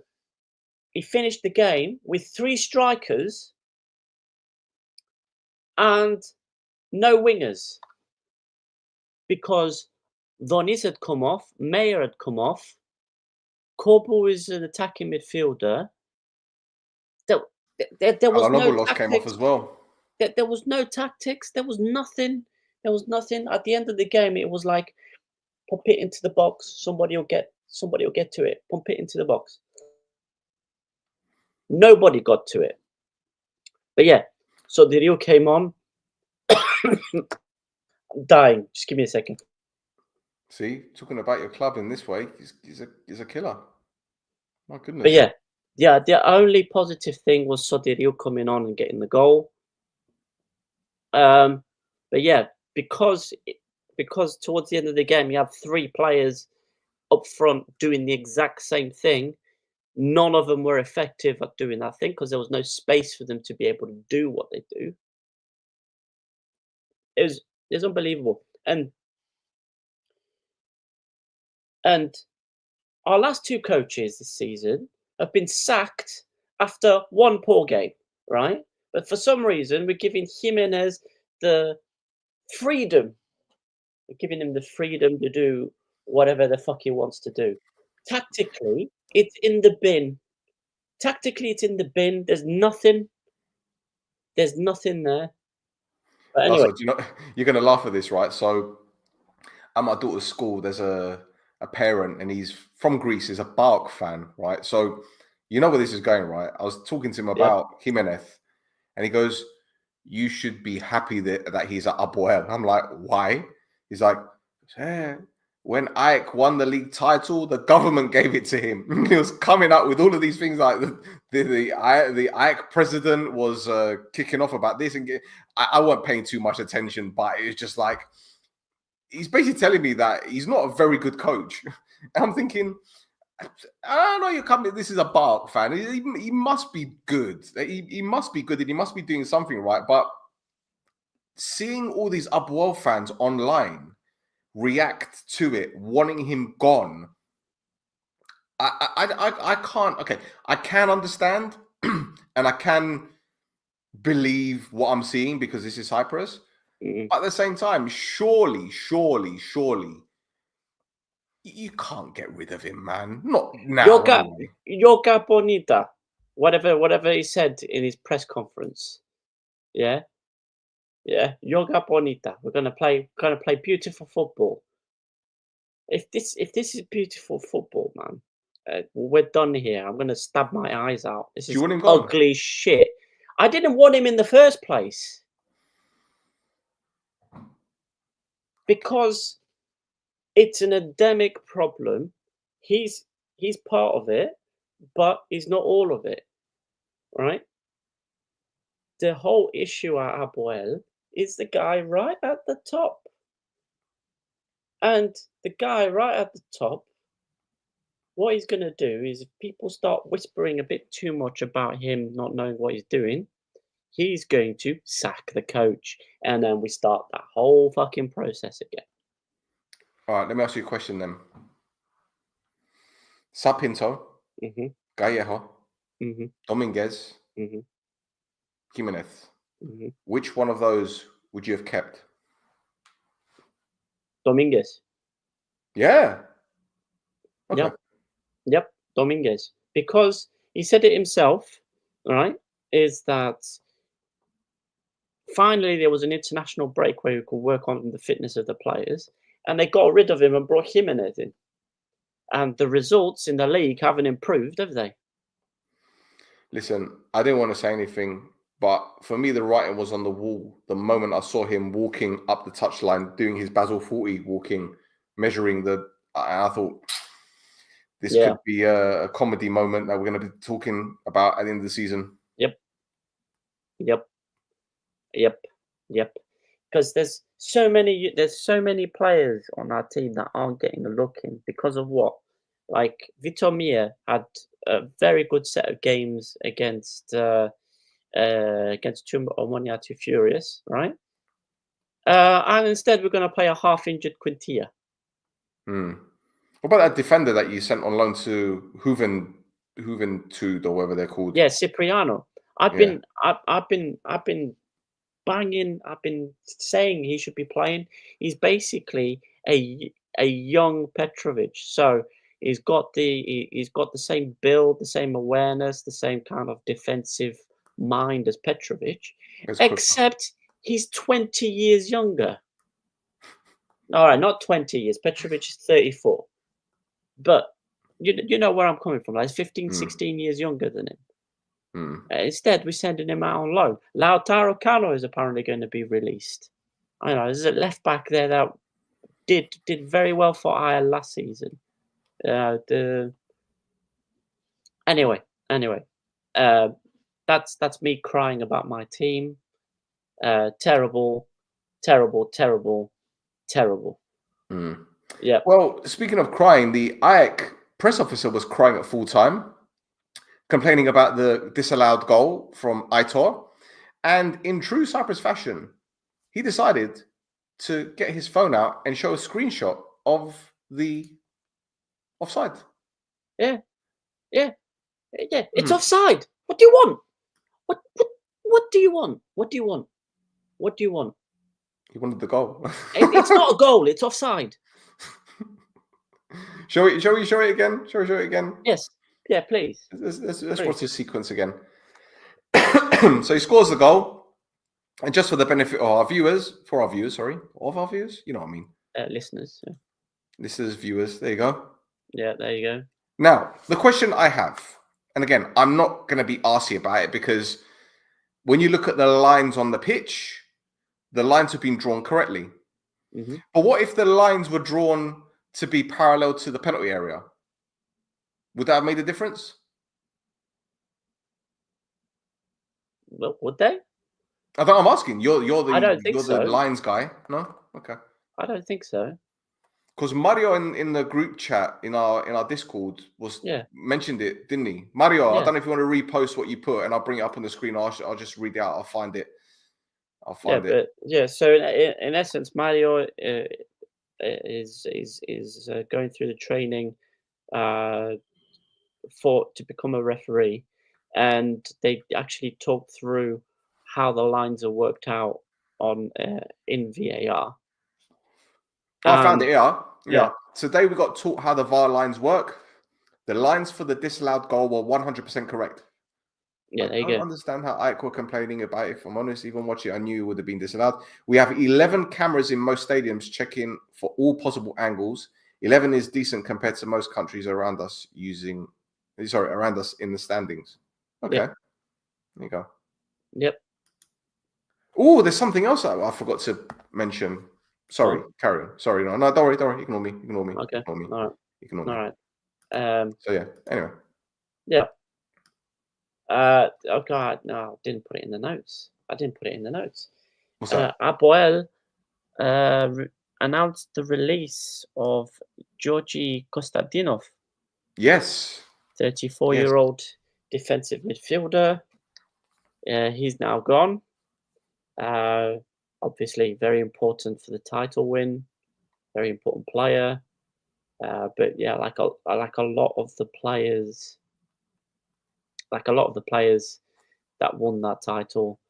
S3: he finished the game with 3 strikers and no wingers because Vonis had come off, Meyer had come off, Corbu is an attacking midfielder. There was no tactics.
S2: Came off as well.
S3: There was no tactics. There was nothing. There was nothing. At the end of the game, it was like, pump it into the box. Somebody will get to it. Pump it into the box. Nobody got to it. But yeah, so the Rio came on. I'm dying. Just give me a second.
S2: See, talking about your club in this way, he's a killer. My goodness.
S3: But yeah, the only positive thing was Sodirio coming on and getting the goal. But yeah, because towards the end of the game you have 3 players up front doing the exact same thing, none of them were effective at doing that thing because there was no space for them to be able to do what they do. It was unbelievable. And our last 2 coaches this season have been sacked after 1 poor game, right? But for some reason, we're giving Jimenez the freedom. We're giving him the freedom to do whatever the fuck he wants to do. Tactically, it's in the bin. There's nothing there. But anyway.
S2: Also, you're going to laugh at this, right? So at my daughter's school, there's a parent, and he's from Greece, is a Bark fan, right? So you know where this is going, right? I was talking to him about Jimenez, and he goes, you should be happy that he's at AEL. I'm like, why? He's like, when Ike won the league title, the government gave it to him. He was coming up with all of these things like the Ike president was kicking off about this. And I wasn't paying too much attention, but it's just like, he's basically telling me that he's not a very good coach. And I'm thinking, I don't know, you're coming. This is a Bark fan. He must be good. He must be good, and he must be doing something right. But seeing all these AEL fans online react to it, wanting him gone, I can't. Okay, I can understand, and I can believe what I'm seeing because this is Cyprus.
S3: Mm-hmm.
S2: But at the same time, surely, you can't get rid of him, man. Not now.
S3: Yoga Bonita, whatever he said in his press conference. Yeah, Yoga Bonita. We're gonna play beautiful football. If this is beautiful football, man, we're done here. I'm gonna stab my eyes out. This is ugly shit. I didn't want him in the first place because it's an endemic problem. He's part of it, but he's not all of it, right? The whole issue at AEL is the guy right at the top. And the guy right at the top, what he's going to do is if people start whispering a bit too much about him not knowing what he's doing, he's going to sack the coach. And then we start that whole fucking process again.
S2: All right, let me ask you a question then. Sapinto, Gallejo, Dominguez, Jimenez. Which one of those would you have kept?
S3: Dominguez.
S2: Yeah. Okay.
S3: Yep, Dominguez. Because he said it himself, right? Is that finally there was an international break where you could work on the fitness of the players, and they got rid of him and brought Jimenez in. And the results in the league haven't improved, have they?
S2: Listen, I didn't want to say anything But for me, the writing was on the wall. The moment I saw him walking up the touchline, doing his Basel 40 walking, measuring and I thought this could be a comedy moment that we're going to be talking about at the end of the season.
S3: Yep. Because there's so many players on our team that aren't getting a look in because of what? Like Vitomir had a very good set of games against Omonoia Furious, right? And instead we're going to play a half-injured Quintilla.
S2: What about that defender that you sent on loan to Juventud or whatever they're called?
S3: Yeah, Cipriano. I've been saying he should be playing. He's basically a young Petrovic. So he's got the same build, the same awareness, the same kind of defensive mind as Petrovic, except he's 20 years younger. All right, not 20 years. Petrovic is 34. But you know where I'm coming from. Like, he's 15, 16 years younger than him. Instead, we're sending him out on loan. Lautaro Cano is apparently going to be released. I know there's a left back there that did very well for AEL last season. Anyway, that's me crying about my team. Terrible. Yeah.
S2: Well, speaking of crying, the AEK press officer was crying at full time, complaining about the disallowed goal from Aitor. And in true Cyprus fashion, he decided to get his phone out and show a screenshot of the offside.
S3: Yeah. It's offside. What do you want? What do you want? What do you want? What do you want?
S2: He wanted the goal.
S3: It's not a goal. It's offside.
S2: Shall we show it again? Shall we show it again?
S3: Yes. Yeah, please.
S2: Let's watch this sequence again. So he scores the goal, and just for the benefit of our viewers, you know what I mean?
S3: Listeners. Yeah.
S2: Listeners, viewers. There you go.
S3: Yeah, there you go.
S2: Now, the question I have, and again, I'm not going to be arsy about it because when you look at the lines on the pitch, the lines have been drawn correctly. But what if the lines were drawn to be parallel to the penalty area? Would that have made a difference?
S3: Well, would they?
S2: I'm asking. You're
S3: I don't think so.
S2: the lines guy. No? Okay.
S3: I don't think so.
S2: Because Mario in the group chat in our Discord mentioned it, didn't he? Mario, I don't know if you want to repost what you put and I'll bring it up on the screen. I'll just read it out. I'll find it.
S3: So in essence, Mario is going through the training to become a referee, and they actually talked through how the lines are worked out on in VAR.
S2: I found it here. Yeah. Today we got taught how the VAR lines work. The lines for the disallowed goal were 100% correct.
S3: Yeah, there you
S2: go. I don't understand how AEK were complaining about it. If I'm honest, even watching it, I knew it would have been disallowed. We have 11 cameras in most stadiums checking for all possible angles. 11 is decent compared to most countries around us in the standings. Okay.
S3: Yep.
S2: There you go.
S3: Yep.
S2: Oh, there's something else I forgot to mention. Sorry, carry on. Sorry, no, don't worry. Ignore me.
S3: Okay.
S2: Ignore me.
S3: All right.
S2: Ignore me.
S3: All right.
S2: So yeah. Anyway.
S3: Yeah. Oh God, no, I didn't put it in the notes.
S2: What's that?
S3: AEL announced the release of Georgi Kostadinov.
S2: Yes.
S3: 34-year-old defensive midfielder. He's now gone. Obviously, very important for the title win. Very important player. But yeah, like a lot of the players that won that title,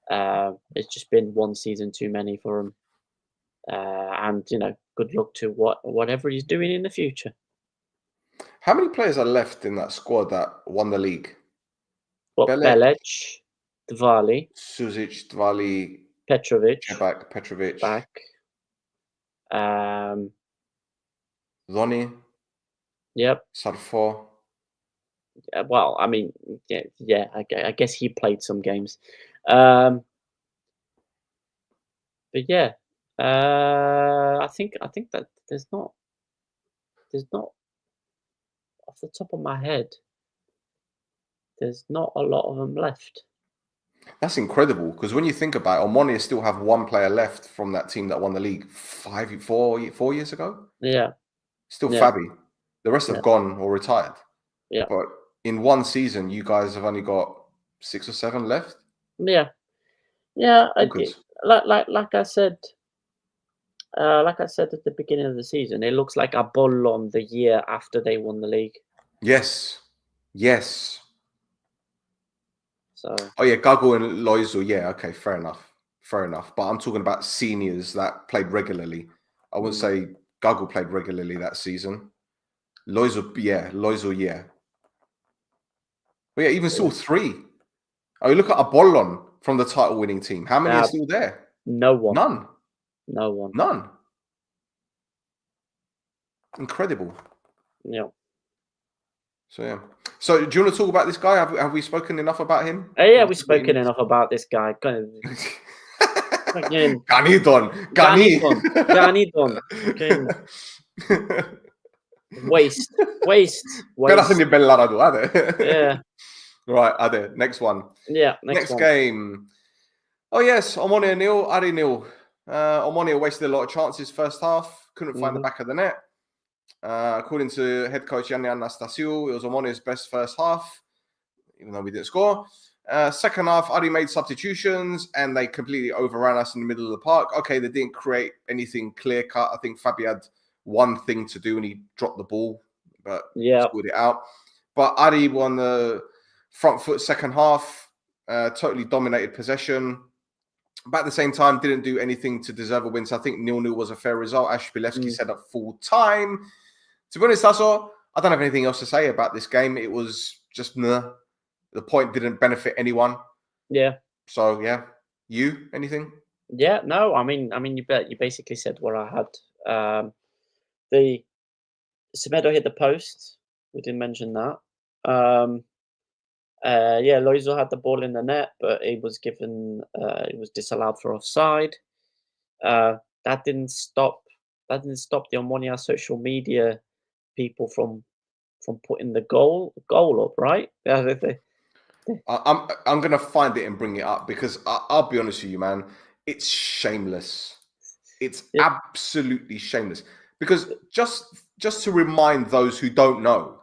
S3: it's just been one season too many for him. And good luck to whatever he's doing in the future.
S2: How many players are left in that squad that won the league?
S3: Belec, Dvali,
S2: Suzic, Dvali,
S3: Petrovic,
S2: Petrovic, Zoni.
S3: Yep.
S2: Sarfo.
S3: well, I mean, yeah. I guess he played some games, but yeah. I think that there's not off the top of my head. There's not a lot of them left.
S2: That's incredible because when you think about it, Omonia still have one player left from that team that won the league 4 years ago.
S3: Yeah,
S2: Still
S3: yeah,
S2: Fabi. The rest
S3: yeah,
S2: have gone or retired.
S3: yeah,
S2: But in one season, you guys have only got 6 or 7 left.
S3: yeah, yeah.
S2: Bonkers.
S3: Like I said. Like I said at the beginning of the season, it looks like Apollon the year after they won the league.
S2: Yes. Yes.
S3: So.
S2: Oh yeah, Gago and Loizo. Yeah, okay, fair enough. Fair enough. But I'm talking about seniors that played regularly. I wouldn't say Gago played regularly that season. Loizo, yeah. But yeah, even still 3. Oh, you look at Apollon from the title-winning team. How many are still there?
S3: No one.
S2: None.
S3: No one.
S2: None. Incredible.
S3: Yeah.
S2: So yeah. So do you want to talk about this guy? Have we spoken enough about him?
S3: Yeah, we've spoken enough about this guy.
S2: Ganidon.
S3: Fucking waste. Yeah.
S2: Right, Ade. Next one.
S3: Yeah.
S2: Next
S3: one.
S2: game. Oh yes, Omonia nil, Ari nil. Omonia wasted a lot of chances first half. Couldn't find the back of the net. According to head coach Yanni Anastasiou, it was Omonia's best first half, even though we didn't score. Second half, Ari made substitutions and they completely overran us in the middle of the park. Okay, they didn't create anything clear cut. I think Fabi had one thing to do and he dropped the ball, but scored it out. But Ari won the front foot second half, totally dominated possession. But at the same time, didn't do anything to deserve a win. So I think 0-0 was a fair result. Ashbilevsky set up full time. To be honest, Tasso, I don't have anything else to say about this game. It was just the point didn't benefit anyone.
S3: Yeah.
S2: So yeah, you anything?
S3: Yeah. No. I mean, you basically said what I had. The Semedo hit the post. We didn't mention that. Yeah, Loizo had the ball in the net, but it was given. It was disallowed for offside. That didn't stop the Omonia social media people from putting the goal up, right?
S2: I'm gonna find it and bring it up because I'll be honest with you, man. It's shameless. It's absolutely shameless. Because just to remind those who don't know,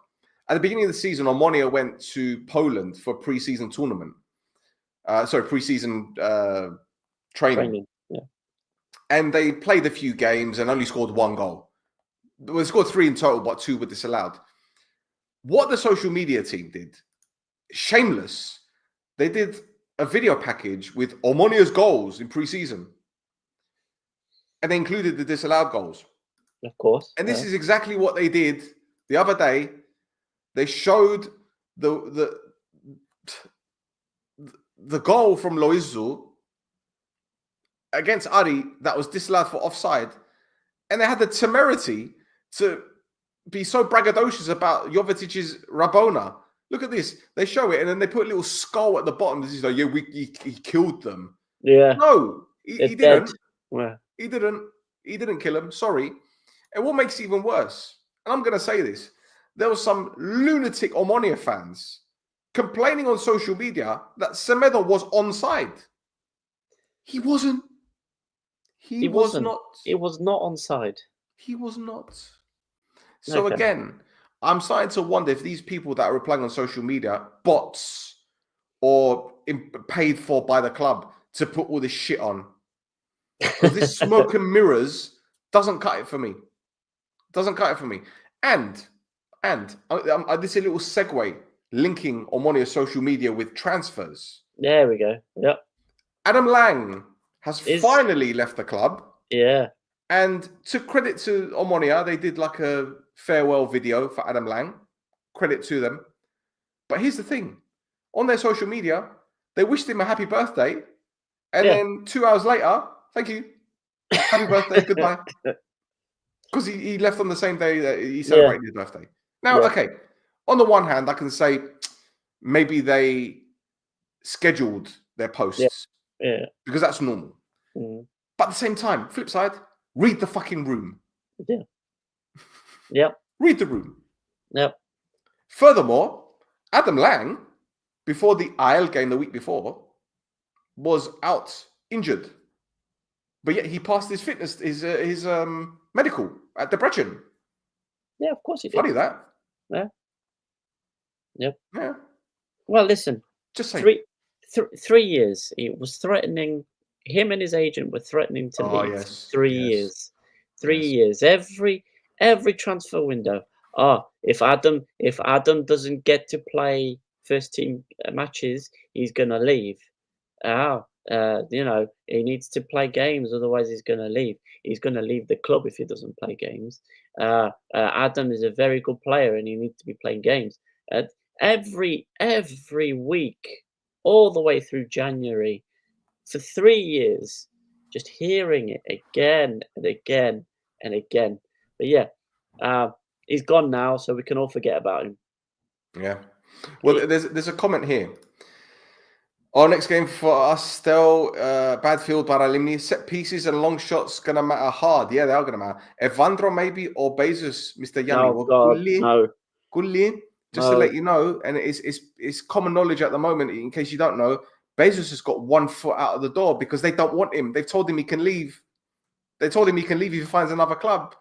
S2: at the beginning of the season, Omonia went to Poland for pre-season tournament. Pre-season training.
S3: Yeah.
S2: And they played a few games and only scored 1 goal. They scored 3 in total, but 2 were disallowed. What the social media team did, shameless. They did a video package with Omonia's goals in pre-season. And they included the disallowed goals.
S3: Of course.
S2: And this is exactly what they did the other day. They showed the goal from Loizo against Ari that was disallowed for offside. And they had the temerity to be so braggadocious about Jovicic's Rabona. Look at this. They show it and then they put a little skull at the bottom. This is like, yeah, he killed them.
S3: Yeah.
S2: No, he didn't.
S3: Yeah.
S2: He didn't kill him. Sorry. And what makes it even worse, and I'm going to say this, there was some lunatic Omonia fans complaining on social media that Semedo was onside. He wasn't. He was not.
S3: It was not onside.
S2: He was not. So again, I'm starting to wonder if these people that are replying on social media, bots or paid for by the club to put all this shit on. Because this smoke and mirrors doesn't cut it for me. Doesn't cut it for me. And this is a little segue linking Omonia's social media with transfers.
S3: There we go. Yep.
S2: Adam Lang has finally left the club.
S3: Yeah.
S2: And to credit to Omonia, they did like a farewell video for Adam Lang. Credit to them. But here's the thing. On their social media, they wished him a happy birthday. And then 2 hours later, thank you. Happy birthday. Goodbye. Because he left on the same day that he celebrated his birthday. Now, okay. On the one hand, I can say maybe they scheduled their posts because that's normal. But at the same time, flip side, read the fucking room. Read the room. Furthermore, Adam Lang, before the AEL game the week before, was out injured, but yet he passed his fitness, his medical at Debrecen.
S3: Yeah, of course he did.
S2: Funny that.
S3: Yeah. Yep.
S2: Yeah.
S3: Well, listen.
S2: Just say
S3: 3 years. He was threatening. Him and his agent were threatening to leave.
S2: Yes,
S3: 3 years. 3 years. Every transfer window. If Adam doesn't get to play first team matches, he's gonna leave. He needs to play games, otherwise he's gonna leave. He's gonna leave the club if he doesn't play games. Adam is a very good player and he needs to be playing games. Every week, all the way through January, for 3 years, just hearing it again and again and again. But yeah, he's gone now, so we can all forget about him.
S2: Yeah. Well, there's a comment here. Our next game for us still bad field para Limni. Set pieces and long shots gonna matter hard. Yeah, they are gonna matter. Evandro maybe or Bezos, Mr. Yanni.
S3: Oh God, no.
S2: Just to let you know, and it's common knowledge at the moment, in case you don't know, Bezos has got 1 foot out of the door because they don't want him. They've told him he can leave. They told him he can leave if he finds another club.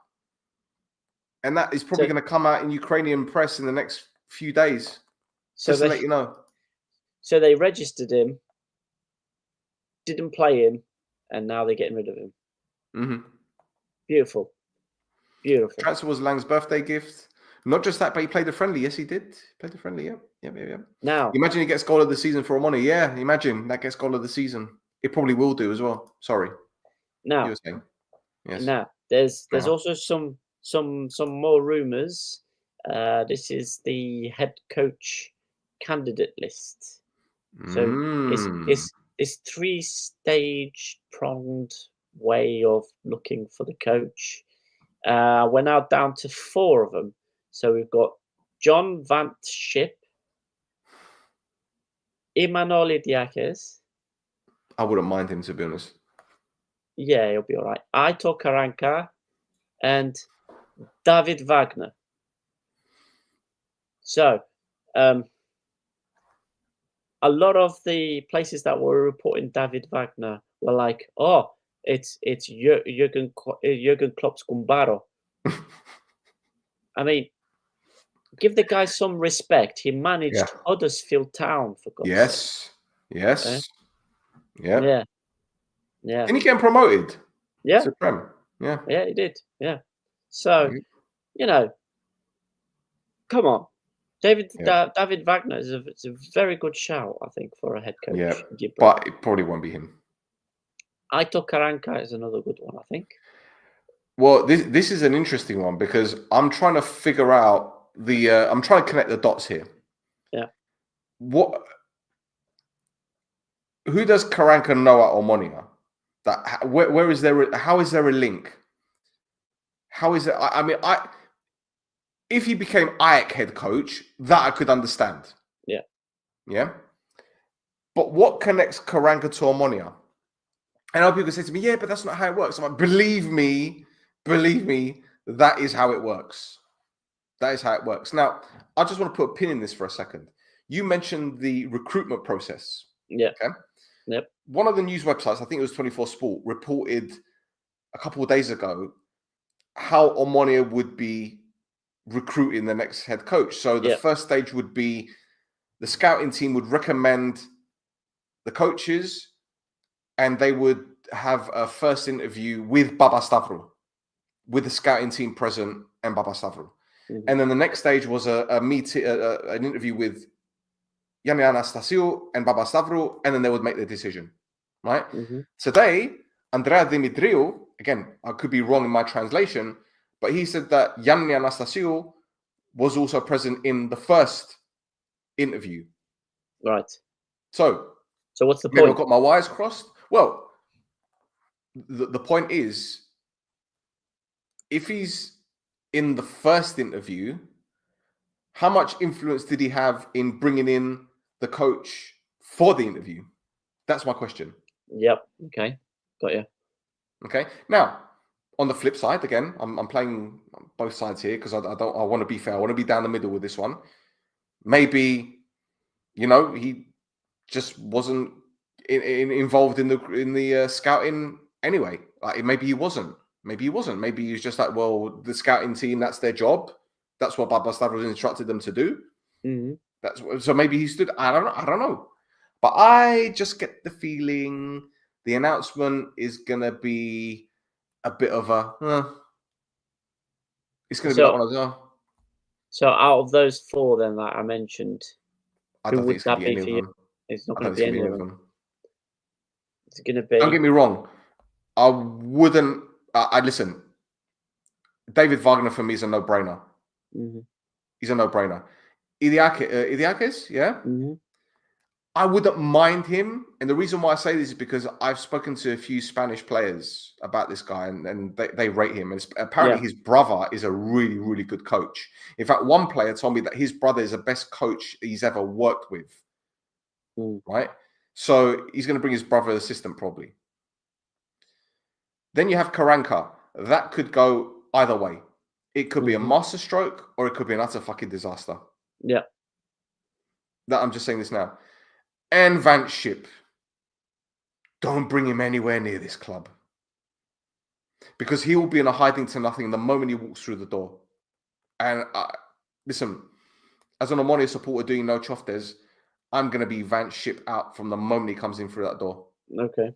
S2: And that is probably going to come out in Ukrainian press in the next few days. Just to let you know.
S3: So they registered him, didn't play him, and now they're getting rid of him.
S2: Mm-hmm.
S3: Beautiful.
S2: Transfer was Lang's birthday gift. Not just that, but he played a friendly. Yes, he did. Played a friendly, yeah.
S3: Now,
S2: imagine he gets goal of the season for Omonoia. Yeah, imagine that gets goal of the season. It probably will do as well. Sorry.
S3: Now,
S2: you were saying. Yes.
S3: Now, there's also some more rumours. This is the head coach candidate list. So it's 3-stage pronged way of looking for the coach. We're now down to 4 of them. So we've got John Van Schip, Imanoli Diakes.
S2: I wouldn't mind him, to be honest.
S3: Yeah, he'll be all right. Aitor Karanka and David Wagner. So, a lot of the places that were reporting David Wagner were like, "Oh, it's Jurgen Klopp's Gumbaro." I mean, give the guy some respect. He managed Huddersfield Town, for God's sake.
S2: Yes.
S3: Yeah.
S2: Didn't he get promoted?
S3: Yeah.
S2: Supreme. Yeah.
S3: Yeah, he did. Yeah. So, come on. David Wagner is a very good shout, I think, for a head coach.
S2: Yeah, but it probably won't be him.
S3: Aitor Karanka is another good one, I think.
S2: Well, this is an interesting one because I'm trying to figure out I'm trying to connect the dots here.
S3: Yeah.
S2: Who does Karanka know at Omonoia? Where is there? How is there a link? How is it? I mean, if he became AEK head coach, that I could understand. Yeah. But what connects Karanka to Omonoia? And other people say to me, "Yeah, but that's not how it works." I'm like, believe me, that is how it works. That is how it works. Now, I just want to put a pin in this for a second. You mentioned the recruitment process.
S3: Yeah.
S2: Okay.
S3: Yep.
S2: One of the news websites, I think it was 24 Sport, reported a couple of days ago how Omonoia would be recruiting the next head coach. So the first stage would be the scouting team would recommend the coaches and they would have a first interview with Baba Stavro, with the scouting team present and Baba Stavro. Mm-hmm. And then the next stage was a meeting, an interview with Yanni Anastasiou and Baba Stavro, and then they would make the decision, right?
S3: Mm-hmm.
S2: Today, Andrea Dimitriou, again, I could be wrong in my translation, but he said that Yanni Anastasiou was also present in the first interview.
S3: Right.
S2: So
S3: what's the point?
S2: I've got my wires crossed. Well, the point is, if he's in the first interview, how much influence did he have in bringing in the coach for the interview? That's my question.
S3: Yep. Okay. Got you.
S2: Okay. Now, on the flip side, again, I'm playing both sides here because I want to be fair. I want to be down the middle with this one. Maybe, he just wasn't involved in the scouting anyway. Like maybe he wasn't. Maybe he wasn't. Maybe he was just like, well, the scouting team, that's their job. That's what Baba Stavros instructed them to do.
S3: Mm-hmm.
S2: So maybe he stood. I don't know. But I just get the feeling the announcement is gonna be a bit of a. It's gonna be like one of those.
S3: So out of those 4 then that I mentioned,
S2: I
S3: who
S2: don't think
S3: would
S2: it's gonna
S3: that
S2: be
S3: be
S2: any
S3: for
S2: of
S3: you?
S2: them.
S3: It's not
S2: I
S3: going
S2: don't
S3: to
S2: think
S3: be
S2: it's
S3: any
S2: gonna
S3: of
S2: be any of
S3: them.
S2: them.
S3: It's going to be.
S2: Don't get me wrong. I wouldn't. I listen. David Wagner for me is a no-brainer.
S3: Mm-hmm.
S2: He's a no-brainer. Idiakis, yeah.
S3: Mm-hmm.
S2: I wouldn't mind him, and the reason why I say this is because I've spoken to a few Spanish players about this guy, and they rate him. And apparently, his brother is a really, really good coach. In fact, one player told me that his brother is the best coach he's ever worked with. Right, so he's going to bring his brother assistant probably. Then you have Karanka. That could go either way. It could be a masterstroke, or it could be an utter fucking disaster.
S3: Yeah.
S2: That I'm just saying this now. And Van Schip. Don't bring him anywhere near this club. Because he will be in a hiding to nothing the moment he walks through the door. And listen, as an Omonoia supporter doing no choftes, I'm going to be Van Schip out from the moment he comes in through that door.
S3: Okay.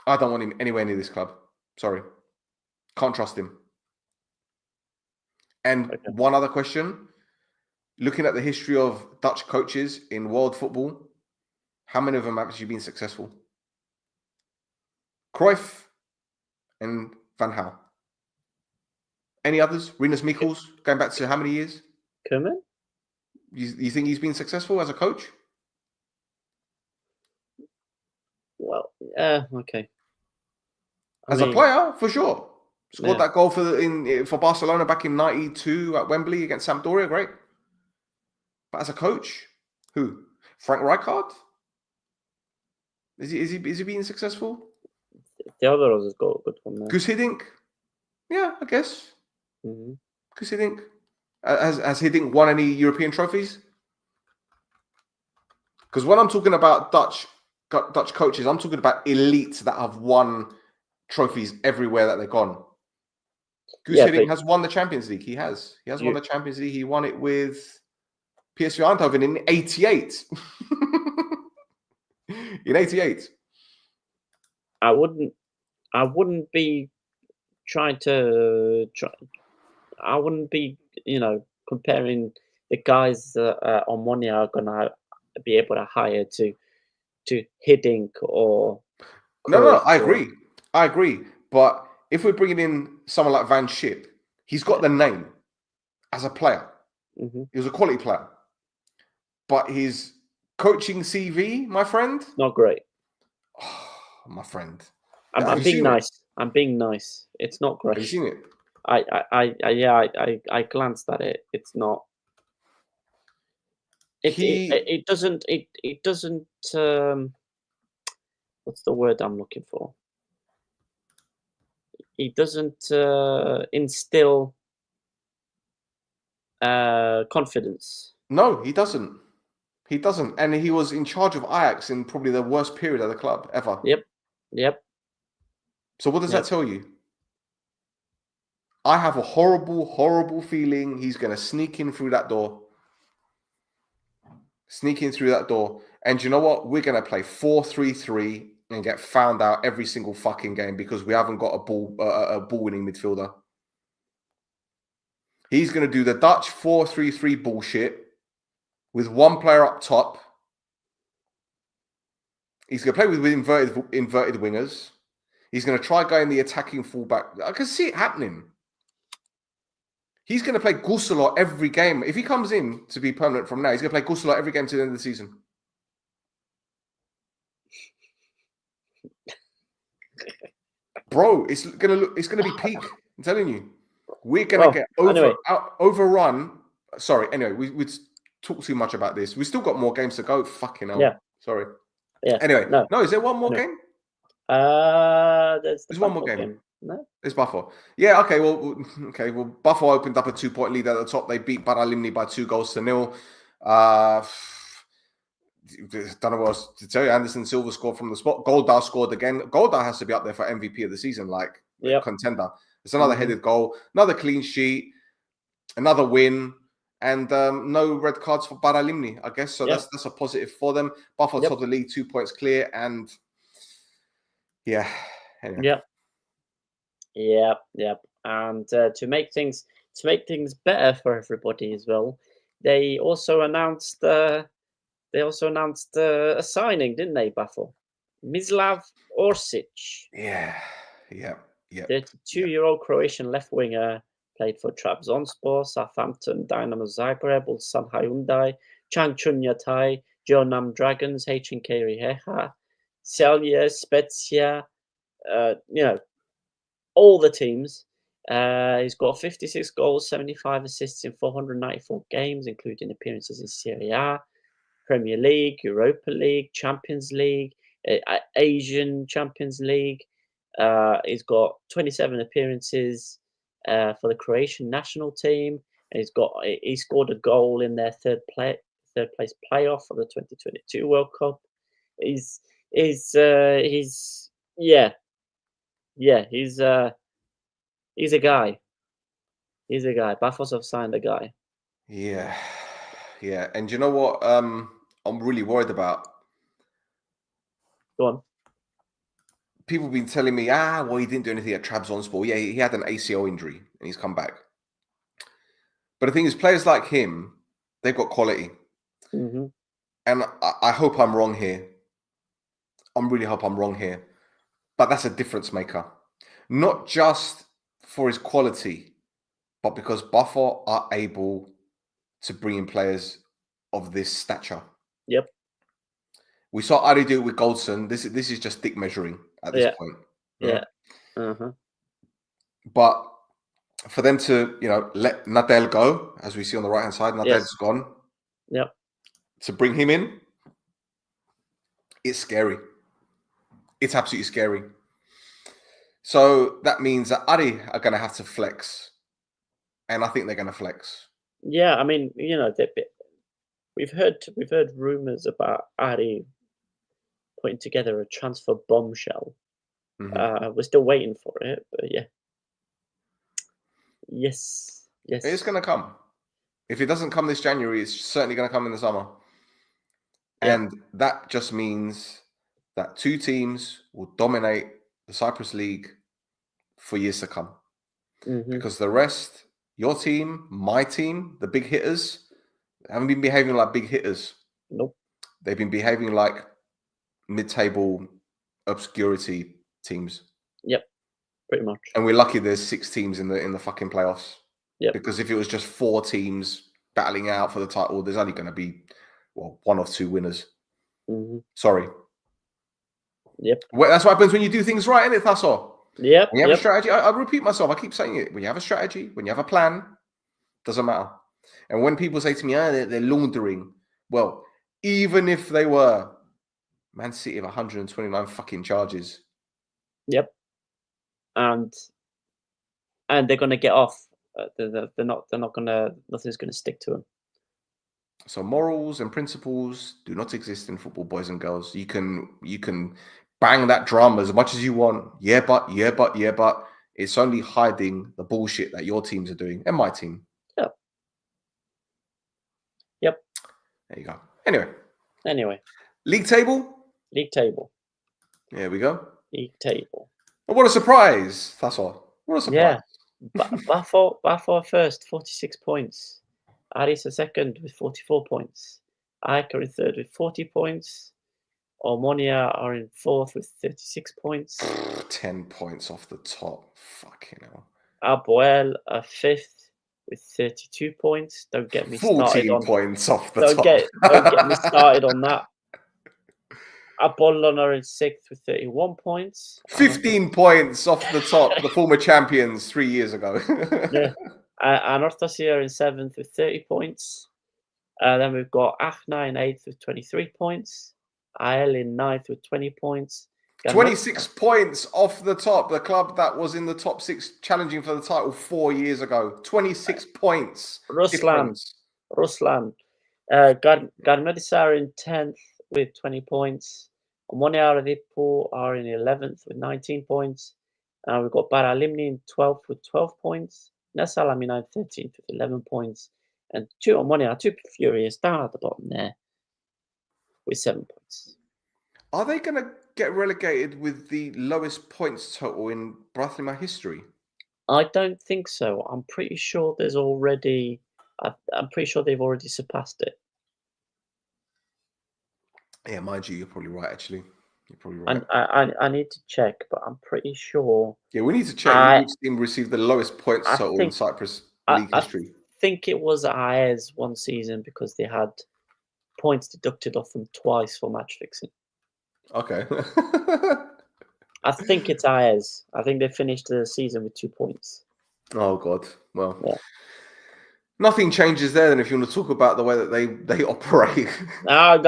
S2: I don't want him anywhere near this club. Sorry. Can't trust him. And one other question. Looking at the history of Dutch coaches in world football, how many of them have actually been successful? Cruyff and Van Gaal. Any others? Rinus Michels, going back to how many years?
S3: Koeman?
S2: You think he's been successful as a coach?
S3: Well, okay.
S2: As a player, for sure. Scored that goal for Barcelona back in '92 at Wembley against Sampdoria, great. But as a coach, who? Frank Rijkaard? Is he being successful?
S3: Theodoros has got a good one there.
S2: Guus Hiddink? Yeah, I guess. Guus Hiddink. Has Hiddink won any European trophies? Because when I'm talking about Dutch coaches, I'm talking about elites that have won trophies everywhere that they've gone. Guus Hiddink has won the Champions League. He has won the Champions League. He won it with PSV Eindhoven in '88. In '88.
S3: I wouldn't be trying to I wouldn't be, comparing the guys that Omonoia are gonna be able to hire to Hiddink or
S2: No, I agree. But if we're bringing in someone like Van Schip, he's got the name as a player. He was a quality player. But his coaching CV, my friend,
S3: not great.
S2: Oh, my friend.
S3: I'm being nice. I'm being nice. It's not great.
S2: Have you seen it?
S3: I glanced at it. It's not. It doesn't. It doesn't. What's the word I'm looking for? He doesn't instill confidence.
S2: No, he doesn't. He doesn't. And he was in charge of Ajax in probably the worst period of the club ever.
S3: Yep.
S2: So what does that tell you? I have a horrible, horrible feeling he's going to sneak in through that door. And you know what? We're going to play 4-3-3 and get found out every single fucking game because we haven't got a ball-winning midfielder. He's going to do the Dutch 4-3-3 bullshit with one player up top. He's going to play with inverted wingers. He's going to try going the attacking fullback. I can see it happening. He's going to play Gusolo every game. If he comes in to be permanent from now, he's going to play Gusolo every game to the end of the season. Bro, it's going to be peak. I'm telling you. We're going to get overrun Sorry. Anyway, we talked too much about this. We still got more games to go. Fucking hell.
S3: Yeah.
S2: Sorry.
S3: Yeah.
S2: Anyway,
S3: No.
S2: Is there one more game?
S3: There's
S2: one more game.
S3: game. No.
S2: It's Buffalo. Yeah. Okay. Well. Buffalo opened up a 2-point lead at the top. They beat Paralimni by 2-0. Don't know what else to tell you. Anderson Silva scored from the spot. Goldar scored again. Goldar has to be up there for MVP of the season, contender. It's another headed goal, another clean sheet, another win, and no red cards for Paralimni, I guess. So that's a positive for them. Buffalo top of the league, 2 points clear, and anyway.
S3: Yep. And to make things better for everybody as well, they also announced a signing, didn't they, Buffalo? Mislav Orsic.
S2: Yeah.
S3: 32-year-old Croatian left winger, played for Trabzonspor, Southampton, Dynamo Zagreb, Ulsan Hyundai, Changchun Yatai, Jeonnam Dragons, HNK Rijeka, Celje, Spezia, all the teams. He's got 56 goals, 75 assists in 494 games, including appearances in Serie A, Premier League, Europa League, Champions League, Asian Champions League. He's got 27 appearances for the Croatian national team, and he scored a goal in their third place playoff for the 2022 World Cup. He's a guy. He's a guy. Pafos have signed a guy.
S2: Yeah. And you know what? I'm really worried about.
S3: Go on.
S2: People have been telling me, well, he didn't do anything at Trabzonspor. Yeah, he had an ACL injury and he's come back. But the thing is, players like him, they've got quality.
S3: Mm-hmm.
S2: And I hope I'm wrong here. I really hope I'm wrong here. But that's a difference maker. Not just for his quality, but because Buffalo are able to bring in players of this stature.
S3: Yep.
S2: We saw Ari do it with Goldson. This is just dick measuring at this point.
S3: Yeah. Uh-huh.
S2: But for them to, let Nadel go, as we see on the right-hand side, Nadel's gone.
S3: Yep.
S2: To bring him in, it's scary. It's absolutely scary. So that means that Ari are going to have to flex. And I think they're going to flex.
S3: Yeah, I mean, we've heard rumors about Ari putting together a transfer bombshell.
S2: Mm-hmm.
S3: We're still waiting for it, but yeah. Yes.
S2: It's going to come. If it doesn't come this January, it's certainly going to come in the summer. Yeah. And that just means that two teams will dominate the Cyprus League for years to come.
S3: Mm-hmm.
S2: Because the rest, your team, my team, the big hitters, haven't been behaving like big hitters.
S3: Nope.
S2: They've been behaving like mid-table obscurity teams.
S3: Yep, pretty much.
S2: And we're lucky there's 6 teams in the fucking playoffs.
S3: Yep.
S2: Because if it was just 4 teams battling out for the title, there's only going to be 1 or 2 winners.
S3: Mm-hmm.
S2: Sorry.
S3: Yep.
S2: Well, that's what happens when you do things right, isn't it, Tasso?
S3: Yep.
S2: When you have a strategy, I repeat myself, I keep saying it. When you have a strategy, when you have a plan, doesn't matter. And when people say to me, they're laundering, well, even if they were, Man City have 129 fucking charges.
S3: Yep. And they're going to get off. They're not going to. Nothing's going to stick to them.
S2: So morals and principles do not exist in football, boys and girls. You can bang that drum as much as you want. Yeah, but it's only hiding the bullshit that your teams are doing and my team.
S3: Yep.
S2: There you go. Anyway. League table. There we go.
S3: League table.
S2: But what a surprise! That's all. What a surprise.
S3: Yeah. Bafo first, 46 points. Aris second with 44 points. Aika in third with 40 points. Omonoia are in fourth with 36 points.
S2: 10 points off the top. Fucking hell.
S3: AEL are fifth with 32 points. Don't get me started on
S2: 14 points off the top.
S3: Don't get me started on that. Apollon are in sixth with 31 points.
S2: 15 points off the top. The former champions 3 years ago.
S3: Yeah. Anorthosia in 7th with 30 points. Then we've got Achna in 8th with 23 points. AEL in 9th with 20 points.
S2: 26 points off the top. The club that was in the top 6 challenging for the title 4 years ago. 26 points.
S3: Ruslan. Garmedisar in 10th with 20 points. Omonoia Aradippou are in 11th with 19 points. We've got Paralimni in 12th with 12 points. Nesalamina in 13th with 11 points. And two Omonoia, two Furious down at the bottom there with 7 points.
S2: Are they going to get relegated with the lowest points total in Brathlima history?
S3: I don't think so. I'm pretty sure there's already. I'm pretty sure they've already surpassed it.
S2: Yeah, mind you, you're probably right. Actually, you're probably right.
S3: I need to check, but I'm pretty sure.
S2: Yeah, we need to check which team received the lowest points total in Cyprus league history.
S3: I think it was AES one season because they had points deducted off them twice for match fixing.
S2: Okay.
S3: I think it's AES. I think they finished the season with 2 points.
S2: Oh God. Well,
S3: yeah.
S2: Nothing changes there. Then, if you want to talk about the way that they operate. Oh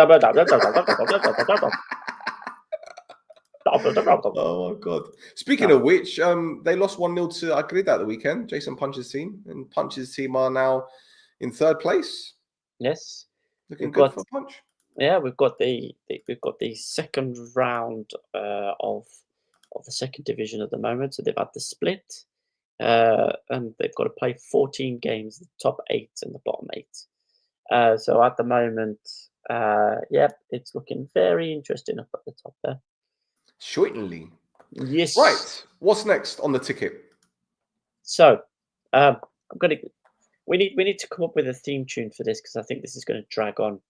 S2: my God. Speaking of which, they lost 1-0 to Agrida at the weekend. Jason Punch's team, and Punch's team are now in 3rd place.
S3: Yes.
S2: Looking good for Punch.
S3: Yeah, we've got the second round of the second division at the moment. So they've had the split, and they've got to play 14 games, the top 8 and the bottom 8. So at the moment, it's looking very interesting up at the top there.
S2: Certainly.
S3: Yes.
S2: Right. What's next on the ticket?
S3: So, we need to come up with a theme tune for this because I think this is going to drag on.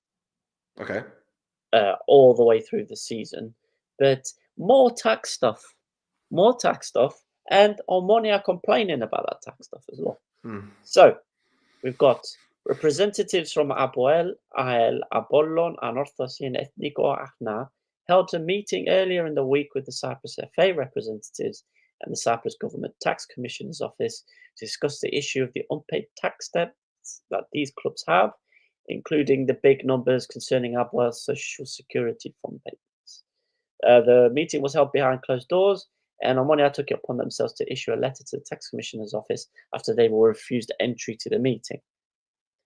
S2: Okay.
S3: All the way through the season, but more tax stuff, and Omonoia complaining about that tax stuff as well. So we've got representatives from AEL, Apollon, Anorthosia, and Ethniko Achna held a meeting earlier in the week with the Cyprus FA representatives and the Cyprus Government Tax Commissioner's Office to discuss the issue of the unpaid tax debts that these clubs have, including the big numbers concerning AEL's social security fund payments. The meeting was held behind closed doors, and Omonoia took it upon themselves to issue a letter to the Tax Commissioner's Office after they were refused entry to the meeting.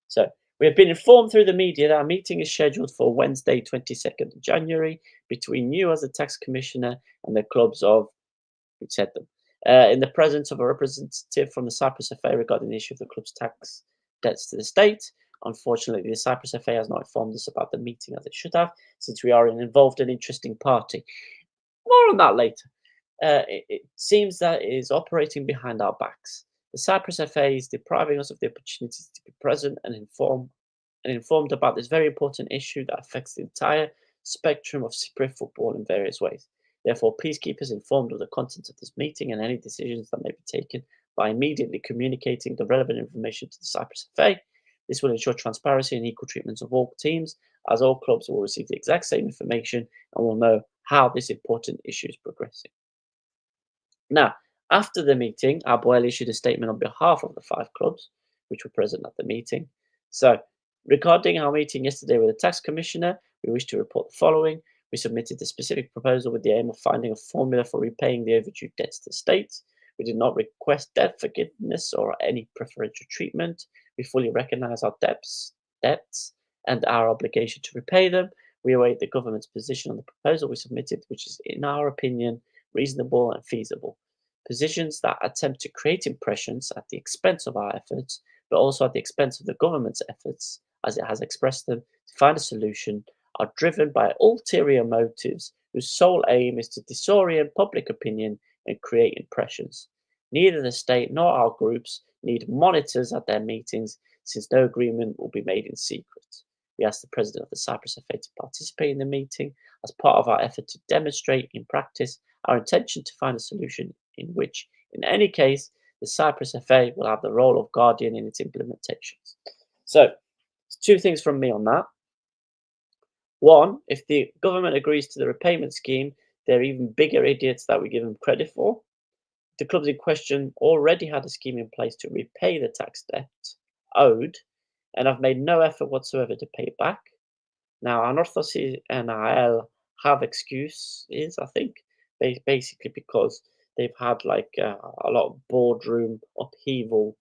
S3: So, we have been informed through the media that our meeting is scheduled for Wednesday, 22nd of January, between you as the Tax Commissioner and the clubs of, who said them, in the presence of a representative from the Cyprus FA regarding the issue of the club's tax debts to the state. Unfortunately, the Cyprus FA has not informed us about the meeting as it should have, since we are an involved and interesting party. More on that later. It seems that it is operating behind our backs. The Cyprus FA is depriving us of the opportunity to be present and informed about this very important issue that affects the entire spectrum of Cypriot football in various ways. Therefore, please keep us informed of the content of this meeting and any decisions that may be taken by immediately communicating the relevant information to the Cyprus FA. This will ensure transparency and equal treatment of all teams, as all clubs will receive the exact same information and will know how this important issue is progressing. Now, after the meeting, AEL issued a statement on behalf of the 5 clubs, which were present at the meeting. So, regarding our meeting yesterday with the Tax Commissioner, we wish to report the following. We submitted a specific proposal with the aim of finding a formula for repaying the overdue debts to the state. We did not request debt forgiveness or any preferential treatment. We fully recognise our debts and our obligation to repay them. We await the government's position on the proposal we submitted, which is, in our opinion, reasonable and feasible. Positions that attempt to create impressions at the expense of our efforts, but also at the expense of the government's efforts, as it has expressed them, to find a solution, are driven by ulterior motives whose sole aim is to disorient public opinion and create impressions. Neither the state nor our groups need monitors at their meetings, since no agreement will be made in secret. We ask the President of the Cyprus FA to participate in the meeting as part of our effort to demonstrate in practice our intention to find a solution in which, in any case, the Cyprus FA will have the role of guardian in its implementations. So, 2 things from me on that. 1, if the government agrees to the repayment scheme, they're even bigger idiots that we give them credit for. the clubs in question already had a scheme in place to repay the tax debt owed and have made no effort whatsoever to pay it back. Now, Anorthosis and AEL have excuses, I think, basically because they've had like a lot of boardroom upheaval,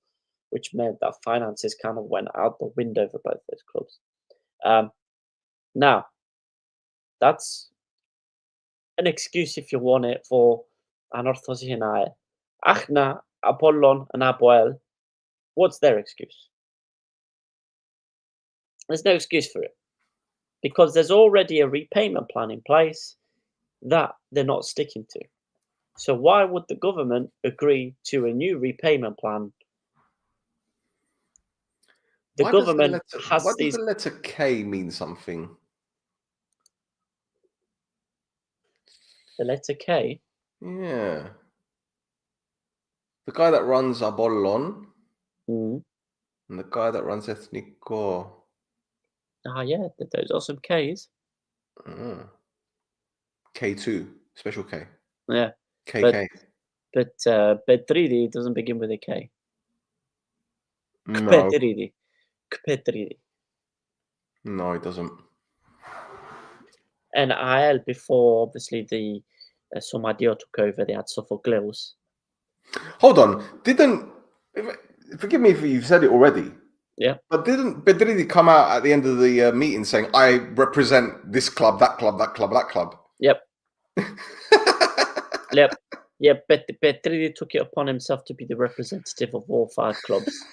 S3: which meant that finances kind of went out the window for both those clubs. Now, that's an excuse if you want it for Anorthosis and AEL. Achna, Apollon, and APOEL, what's their excuse? There's no excuse for it because there's already a repayment plan in place that they're not sticking to. So why would the government agree to a new repayment plan? The government has
S2: why
S3: these.
S2: does the letter K mean something?
S3: The letter K.
S2: Yeah. The guy that runs Apollon
S3: Mm.
S2: and the guy that runs Ethniko.
S3: Yeah, those are some Ks.
S2: K2, special K.
S3: Yeah.
S2: KK.
S3: But Petridi doesn't begin with a K.
S2: No.
S3: Kpetridi.
S2: No, it doesn't.
S3: And AEL, before obviously the Somadio took over, they had Sophocleus.
S2: Hold on. Forgive me if you've said it already.
S3: Yeah.
S2: But didn't Bedridi come out at the end of the meeting saying, I represent this club, that club, that club, that club?
S3: Yep. Yep. Yeah, Petridi took it upon himself to be the representative of all 5 clubs.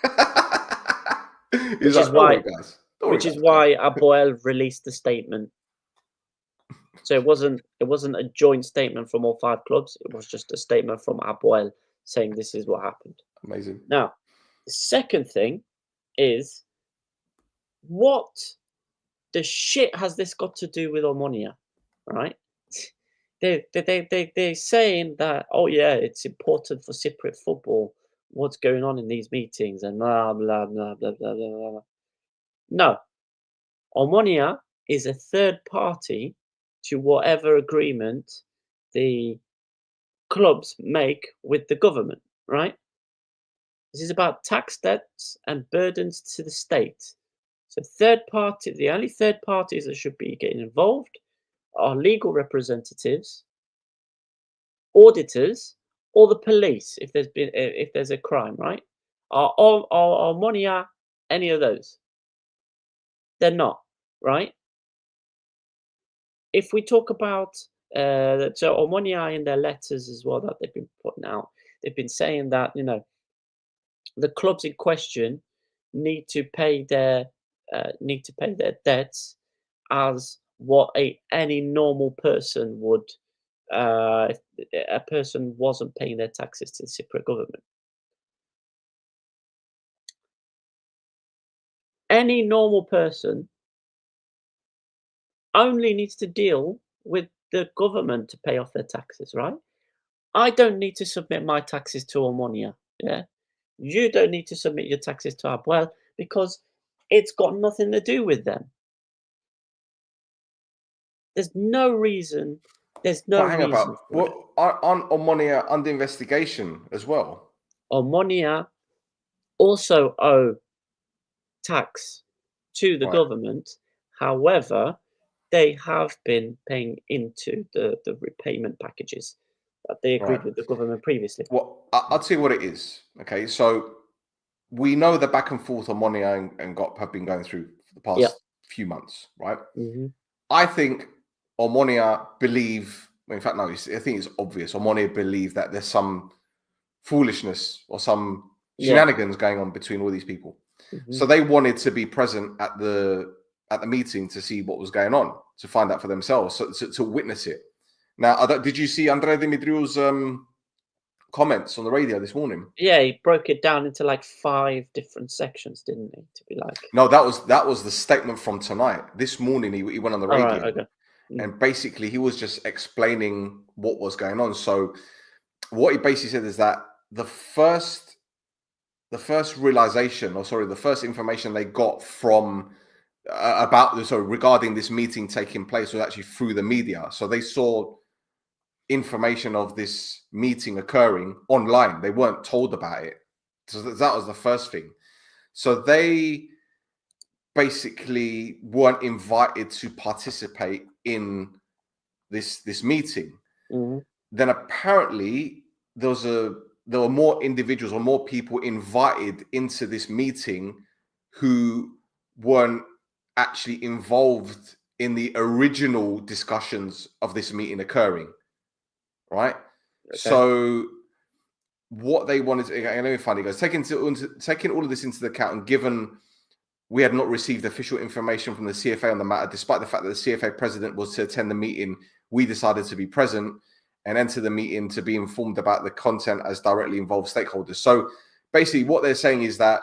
S3: Which is why APOEL released the statement. So it wasn't a joint statement from all 5 clubs. It was just a statement from APOEL saying this is what happened.
S2: Amazing.
S3: Now, the second thing is, what the shit has this got to do with Omonoia, right? They're saying that, oh yeah, it's important for Cypriot football, what's going on in these meetings, and blah, blah, blah, blah, blah, blah, blah. No. Omonoia is a third party to whatever agreement the clubs make with the government, right? This is about tax debts and burdens to the state. So the only third parties that should be getting involved are legal representatives, auditors, or the police if there's a crime, right? Are Omonoia any of those? They're not, right? If we talk about so Omonoia in their letters as well that they've been putting out, they've been saying that the clubs in question need to pay their debts as what any normal person would if a person wasn't paying their taxes to the Cypriot government. Any normal person only needs to deal with the government to pay off their taxes, right? I don't need to submit my taxes to Omonoia, yeah? You don't need to submit your taxes to APOEL because it's got nothing to do with them. There's no reason.
S2: Hang about. What aren't Omonoia under investigation as well?
S3: Omonoia also owe tax to the government. However, they have been paying into the repayment packages that they agreed with the government previously.
S2: Well, I'll tell you what it is. Okay, so we know the back and forth Omonoia and GOP have been going through for the past few months, right?
S3: Mm-hmm.
S2: I think Omonoia believe, in fact, no, I think it's obvious. Omonoia believe that there's some foolishness or some shenanigans going on between all these people. Mm-hmm. So they wanted to be present at the meeting to see what was going on, to find out for themselves, so to witness it. Now, did you see Andrei Dimitriou's comments on the radio this morning?
S3: Yeah, he broke it down into like 5 different sections, didn't he? To be like,
S2: no, that was the statement from tonight. This morning, he went on the radio,
S3: okay.
S2: And basically he was just explaining what was going on. So what he basically said is that the first realization, the first information they got from regarding this meeting taking place was actually through the media. So they saw information of this meeting occurring online. They weren't told about it. So that was the first thing. So they basically weren't invited to participate in this meeting. Then apparently there were more individuals or more people invited into this meeting who weren't actually involved in the original discussions of this meeting occurring, right? Okay. So what they wanted to, I know funny goes, taking all of this into account, and given we had not received official information from the CFA on the matter, despite the fact that the CFA president was to attend the meeting, we decided to be present and enter the meeting to be informed about the content as directly involved stakeholders. So basically what they're saying is that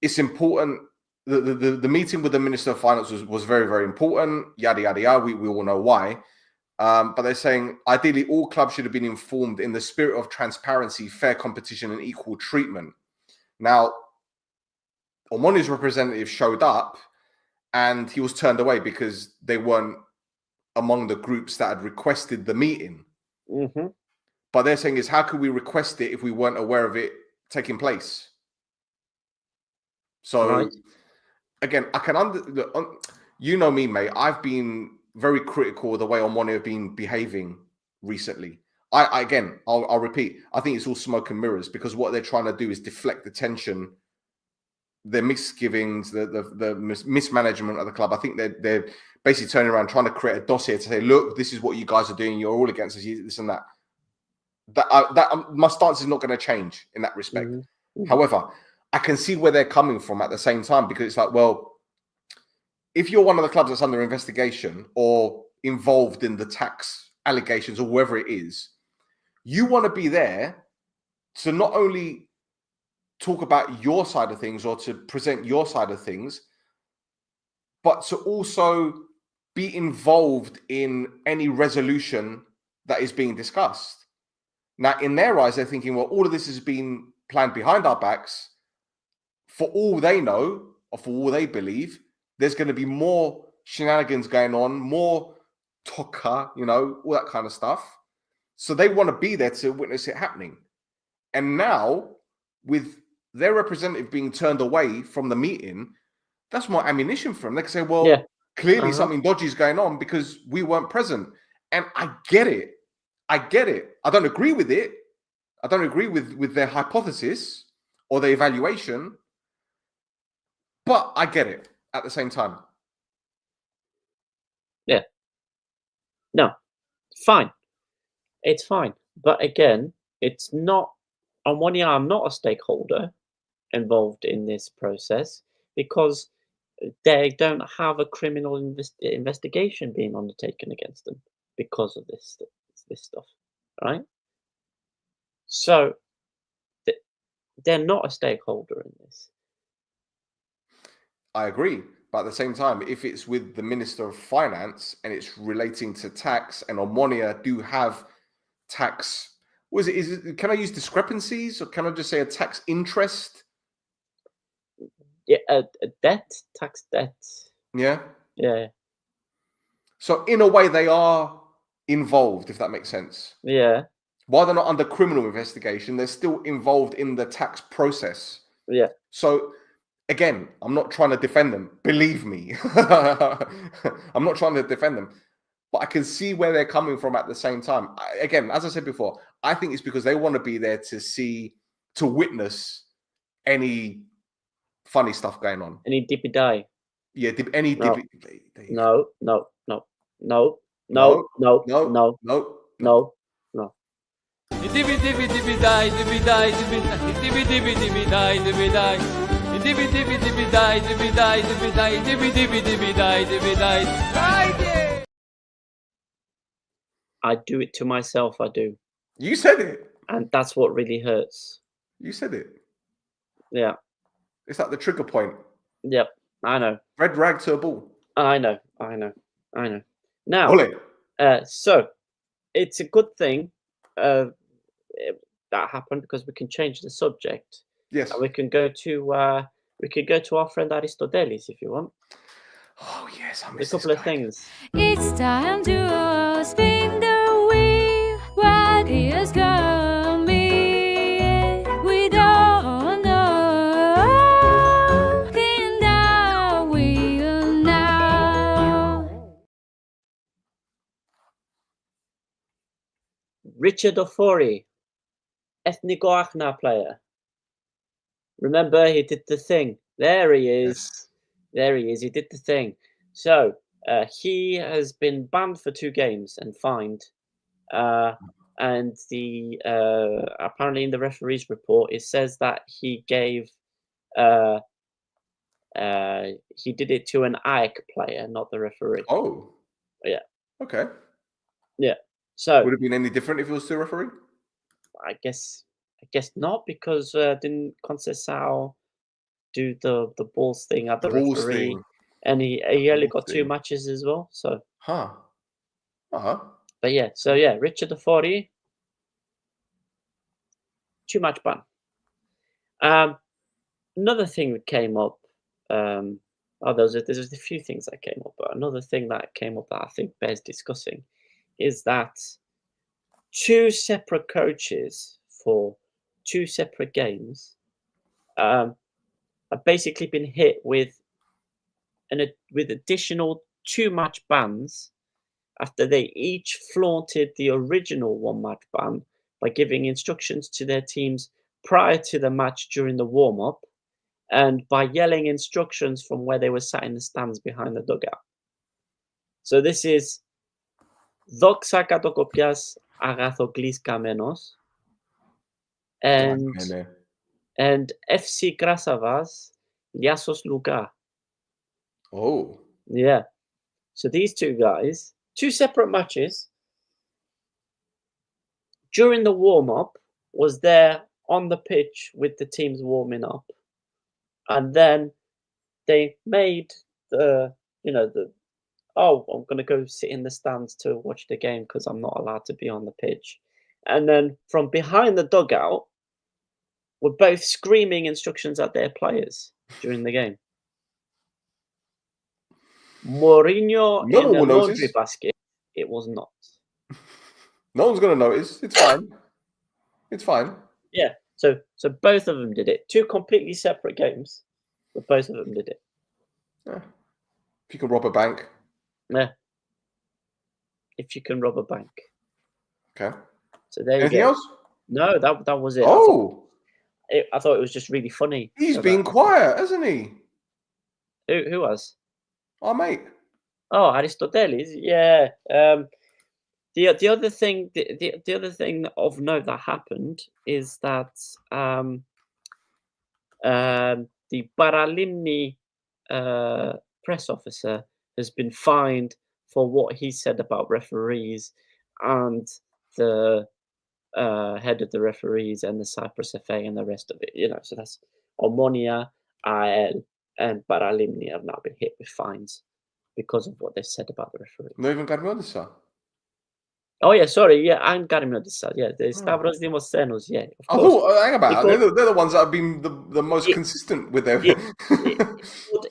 S2: it's important. The meeting with the Minister of Finance was very, very important, yada, yada, yada. We all know why. But they're saying, ideally, all clubs should have been informed in the spirit of transparency, fair competition, and equal treatment. Now, Omonia's representative showed up, and he was turned away because they weren't among the groups that had requested the meeting. But they're saying is, how could we request it if we weren't aware of it taking place? So, again, I can you know me, mate. I've been very critical of the way Omonia have been behaving recently. I'll repeat. I think it's all smoke and mirrors, because what they're trying to do is deflect attention, their misgivings, the mismanagement of the club. I think they're basically turning around trying to create a dossier to say, look, this is what you guys are doing. You're all against us, this and that. My stance is not going to change in that respect. However, I can see where they're coming from at the same time, because it's like, well, if you're one of the clubs that's under investigation or involved in the tax allegations or whoever it is, you want to be there to not only talk about your side of things or to present your side of things, but to also be involved in any resolution that is being discussed. Now, in their eyes, they're thinking, well, all of this has been planned behind our backs. For all they know, or for all they believe, there's going to be more shenanigans going on, more toka, all that kind of stuff. So they want to be there to witness it happening. And now, with their representative being turned away from the meeting, that's more ammunition for them. They can say, well, clearly something dodgy is going on because we weren't present. And I get it. I don't agree with it. I don't agree with their hypothesis or their evaluation, but I get it at the same time.
S3: Yeah. No, fine. It's fine. But again, it's not, Omonia are not a stakeholder involved in this process because they don't have a criminal investigation being undertaken against them because of this stuff, right? So they're not a stakeholder in this.
S2: I agree. But at the same time, if it's with the Minister of Finance and it's relating to tax, and Omonia do have tax, can I use discrepancies, or can I just say a tax interest?
S3: Yeah, a debt, tax debt.
S2: Yeah.
S3: Yeah.
S2: So in a way, they are involved, if that makes sense.
S3: Yeah.
S2: While they're not under criminal investigation, they're still involved in the tax process.
S3: Yeah.
S2: So again, I'm not trying to defend them. Believe me, I'm not trying to defend them, but I can see where they're coming from at the same time. Again, as I said before, I think it's because they want to be there to witness any funny stuff going on.
S3: Any dippy die.
S2: Yeah,
S3: No,
S1: Dibby dibby dibby die, dibby die, dibby dibby dibby dibby die, dibby die. Dibby dibby dibby die, dibby die, dibby die, dibby dibby dibby die, dibby die.
S3: I do it to myself, I do.
S2: You said it.
S3: And that's what really hurts.
S2: You said it.
S3: Yeah.
S2: It's like the trigger point.
S3: Yep, I know.
S2: Red rag to a bull.
S3: I know. Now, so it's a good thing that happened because we can change the subject.
S2: Yes.
S3: And we can go to our friend Aristotelis if you want.
S2: Oh yes, I
S3: A
S2: miss
S3: couple
S2: this
S3: of
S2: guy.
S3: things.
S4: It's time to spin the wheel.
S3: Richard Ofori, Ethnico Achna player. Remember, he did the thing. There he is.
S2: Yes.
S3: There he is. He did the thing. So he has been banned for 2 games and fined. And the apparently in the referee's report, it says that he gave he did it to an AEK player, not the referee.
S2: Oh.
S3: Yeah.
S2: Okay.
S3: Yeah. So
S2: would it have been any different if it was still referee?
S3: I guess not, because didn't Conceição do the balls thing at the
S2: Balls
S3: referee,
S2: thing.
S3: and he only
S2: Balls
S3: got 2
S2: thing.
S3: matches as well. So But yeah, so yeah, Richard Ofori, 2 match ban. Another thing that came up. There's a few things that came up, but another thing that came up that I think bears discussing is that 2 separate coaches for 2 separate games have basically been hit with additional 2 match bans after they each flaunted the original 1 match ban by giving instructions to their teams prior to the match during the warm-up, and by yelling instructions from where they were sat in the stands behind the dugout. So this is Doxa Katokopias Agathoklis Kamenos and FC Krasavas Liassos Luka.
S2: Oh.
S3: Yeah. So these 2 guys, 2 separate matches. During the warm-up, was there on the pitch with the teams warming up, and then they made I'm going to go sit in the stands to watch the game because I'm not allowed to be on the pitch. And then from behind the dugout, were both screaming instructions at their players during the game. Mourinho
S2: No
S3: in
S2: one
S3: a
S2: will
S3: laundry
S2: notice.
S3: basket. It was not.
S2: No one's going to notice. It's fine. It's fine.
S3: Yeah. So both of them did it. 2 completely separate games, but both of them did it.
S2: Yeah. If you can rob a bank.
S3: Yeah. If you can rob a bank.
S2: Okay.
S3: So there
S2: Anything
S3: you go.
S2: else?
S3: No, that was it.
S2: Oh.
S3: I thought it was just really funny.
S2: He's being quiet, hasn't he?
S3: Who was?
S2: Our mate.
S3: Oh, Aristotelis. Yeah. The other thing, the other thing of note that happened is that the Paralimni press officer has been fined for what he said about referees and the head of the referees and the Cyprus FA and the rest of it. So that's Omonoia, AEL, and Paralimni have now been hit with fines because of what they said about the referee.
S2: No, even Garmodisa.
S3: Oh yeah, sorry, yeah, I'm Garmodisa. Yeah, the Stavros Dimostenos. Yeah, of course.
S2: I thought, hang about. They're the ones that have been the most consistent with their.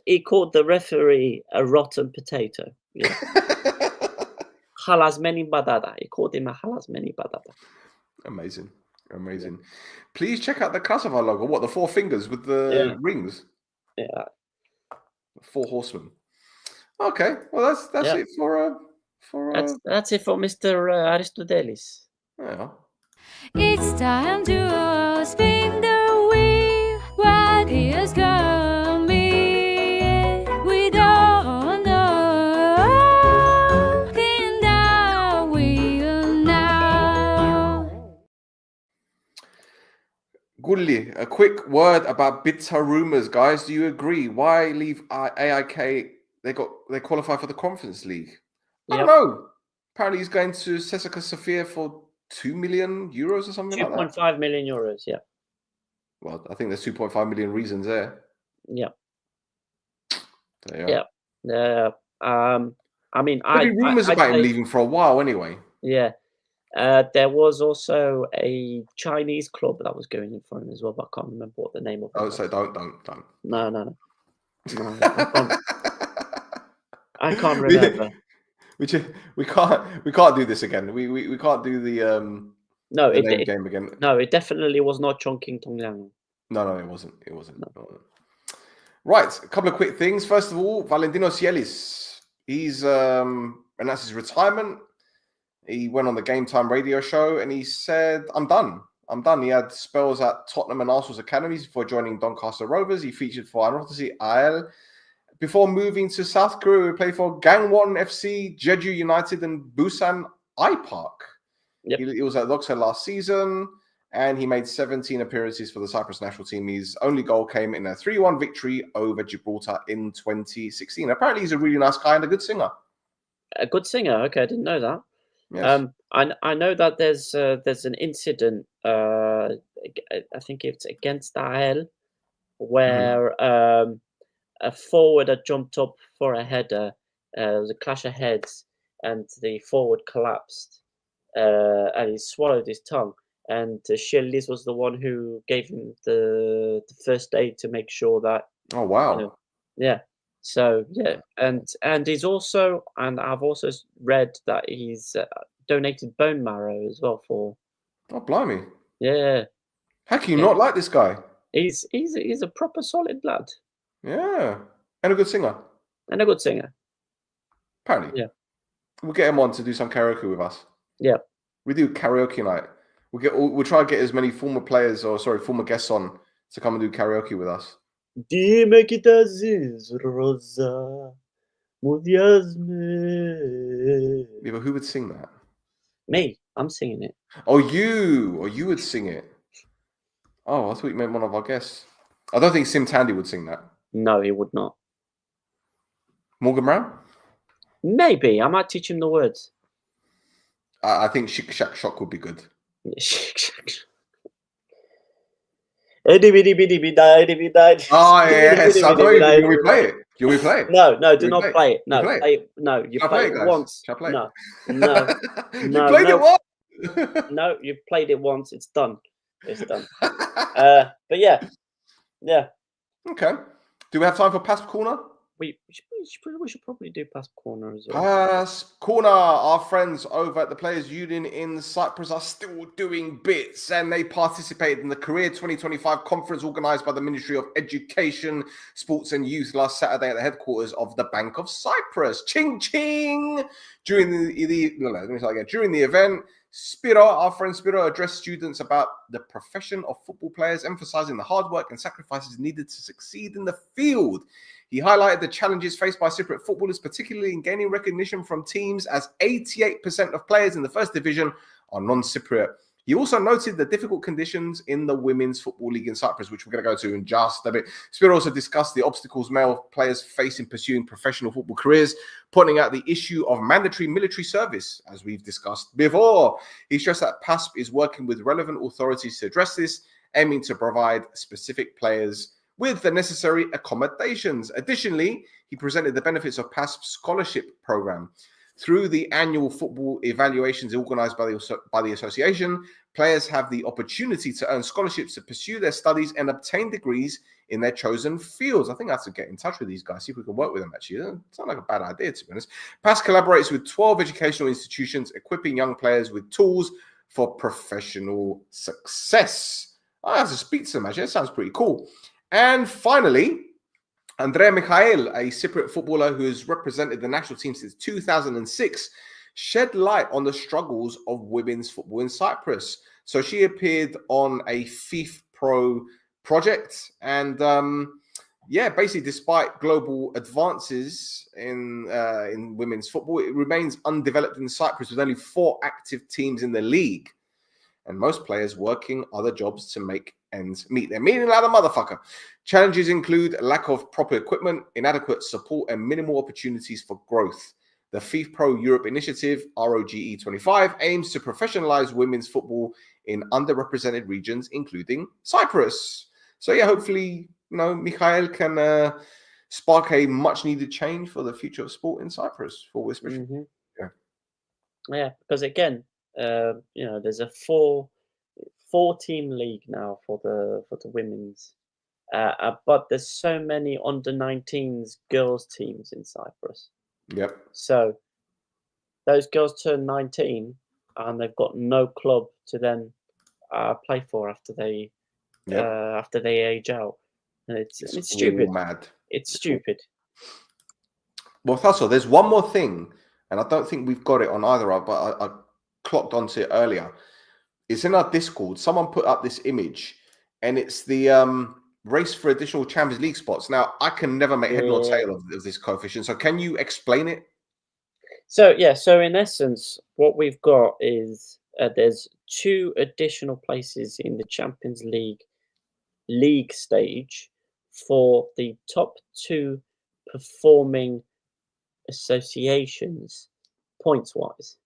S3: He called the referee a rotten potato. Yeah. Halasmeni badada. He called him a halasmeni badada.
S2: Amazing. Yeah. Please check out the Krasava logo. What, the 4 fingers with the rings?
S3: Yeah.
S2: 4 horsemen. Okay, well that's it for
S3: that's it for Mr. Aristotelis.
S2: Yeah.
S4: It's time to spin the wheel. What is coming? We don't know. Spin the wheel now.
S2: Gulli, a quick word about Bitter rumors, guys. Do you agree? Why leave AIK? They qualify for the Conference League. I don't know. Apparently, he's going to CSKA Sofia for 2 million euros or something like that.
S3: 2.5 million euros. Yeah.
S2: Well, I think there's 2.5 million reasons there.
S3: Yeah.
S2: Yeah.
S3: I mean,
S2: there've been rumors about him leaving for a while, anyway.
S3: Yeah. There was also a Chinese club that was going in for him as well, but I can't remember what the name of it was.
S2: So don't.
S3: No, I can't remember.
S2: We can't do this again. We can't do the name game again.
S3: No, it definitely was not Chongqing Tongyang.
S2: No, it wasn't. No. Right, a couple of quick things. First of all, Valentinos Sielis. He's announced his retirement. He went on the Game Time radio show and he said, I'm done. I'm done. He had spells at Tottenham and Arsenal's academies before joining Doncaster Rovers. He featured for AEL before moving to South Korea. He played for Gangwon FC, Jeju United, and Busan iPark.
S3: Yep.
S2: He was at Luxor last season, and he made 17 appearances for the Cyprus national team. His only goal came in a 3-1 victory over Gibraltar in 2016. Apparently, he's a really nice guy and a good singer.
S3: A good singer. Okay, I didn't know that.
S2: Yes.
S3: I know that there's an incident. I think it's against AEL, where a forward had jumped up for a header. There was a clash of heads, and the forward collapsed, and he swallowed his tongue. And Shirley's was the one who gave him the first aid to make sure that.
S2: Oh wow!
S3: You know, yeah. So yeah, and he's also, and I've also read that he's donated bone marrow as well for.
S2: Oh blimey!
S3: Yeah.
S2: How can you not like this guy?
S3: He's a proper solid lad.
S2: Yeah, and a good singer.
S3: And a good singer.
S2: Apparently.
S3: Yeah.
S2: We'll get him on to do some karaoke with us.
S3: Yeah.
S2: We do karaoke night. We'll try to get as many former guests on to come and do karaoke with us.
S3: Dime que t'aziz rosa, mudiasme.
S2: Yeah, but who would sing that?
S3: Me, I'm singing it.
S2: Oh, you would sing it. Oh, I thought you meant one of our guests. I don't think Sim Tandy would sing that.
S3: No, he would not.
S2: Morgan Brown?
S3: Maybe. I might teach him the words.
S2: I think Shik Shak Shock would be good.
S3: Oh,
S2: yes. I know you replay it. You replay it.
S3: No, do not play it. No, you play it once.
S2: Shall I play
S3: No.
S2: You played it once.
S3: No, you've played it once. It's done. But yeah.
S2: Okay. Do we have time for Pass Corner?
S3: We should probably do Pass Corner as well.
S2: Pass Corner. Our friends over at the Players Union in Cyprus are still doing bits, and they participated in the Career 2025 conference organised by the Ministry of Education, Sports and Youth last Saturday at the headquarters of the Bank of Cyprus. Ching ching! During the event, our friend Spiro addressed students about the profession of football players, emphasising the hard work and sacrifices needed to succeed in the field. He highlighted the challenges faced by Cypriot footballers, particularly in gaining recognition from teams, as 88% of players in the first division are non-Cypriot. He also noted the difficult conditions in the Women's Football League in Cyprus, which we're going to go to in just a bit. Spiro also discussed the obstacles male players face in pursuing professional football careers, pointing out the issue of mandatory military service, as we've discussed before. He stressed that PASP is working with relevant authorities to address this, aiming to provide specific players with the necessary accommodations. Additionally, he presented the benefits of PASP's scholarship program. Through the annual football evaluations organized by the association, players have the opportunity to earn scholarships to pursue their studies and obtain degrees in their chosen fields. I think I have to get in touch with these guys, see if we can work with them, actually. It doesn't sound like a bad idea, to be honest. PAS collaborates with 12 educational institutions, equipping young players with tools for professional success. I have to speak to them, actually. That sounds pretty cool. And finally, Andrea Mikhail, a Cypriot footballer who has represented the national team since 2006, shed light on the struggles of women's football in Cyprus. So she appeared on a FIFA Pro project, and basically, despite global advances in women's football, it remains undeveloped in Cyprus with only 4 active teams in the league, and most players working other jobs to make ends meet. They're meaning like a motherfucker. Challenges include lack of proper equipment, inadequate support, and minimal opportunities for growth. The FIFA Pro Europe Initiative, ROGE 25, aims to professionalize women's football in underrepresented regions, including Cyprus. So yeah, hopefully, Mikhail can spark a much-needed change for the future of sport in Cyprus. For especially,
S3: Yeah, because again, there's a four-team league now for the women's, but there's so many under-19s girls teams in Cyprus.
S2: Yep.
S3: So those girls turn 19 and they've got no club to then play for after they age out. And it's stupid.
S2: Mad.
S3: It's stupid.
S2: Well, Tasso, there's one more thing, and I don't think we've got it on either, but clocked onto it earlier. It's in our Discord. Someone put up this image, and it's the race for additional Champions League spots. Now, I can never make head nor tail of this coefficient. So can you explain it?
S3: So in essence, what we've got is there's 2 additional places in the Champions League stage for the top 2 performing associations points-wise.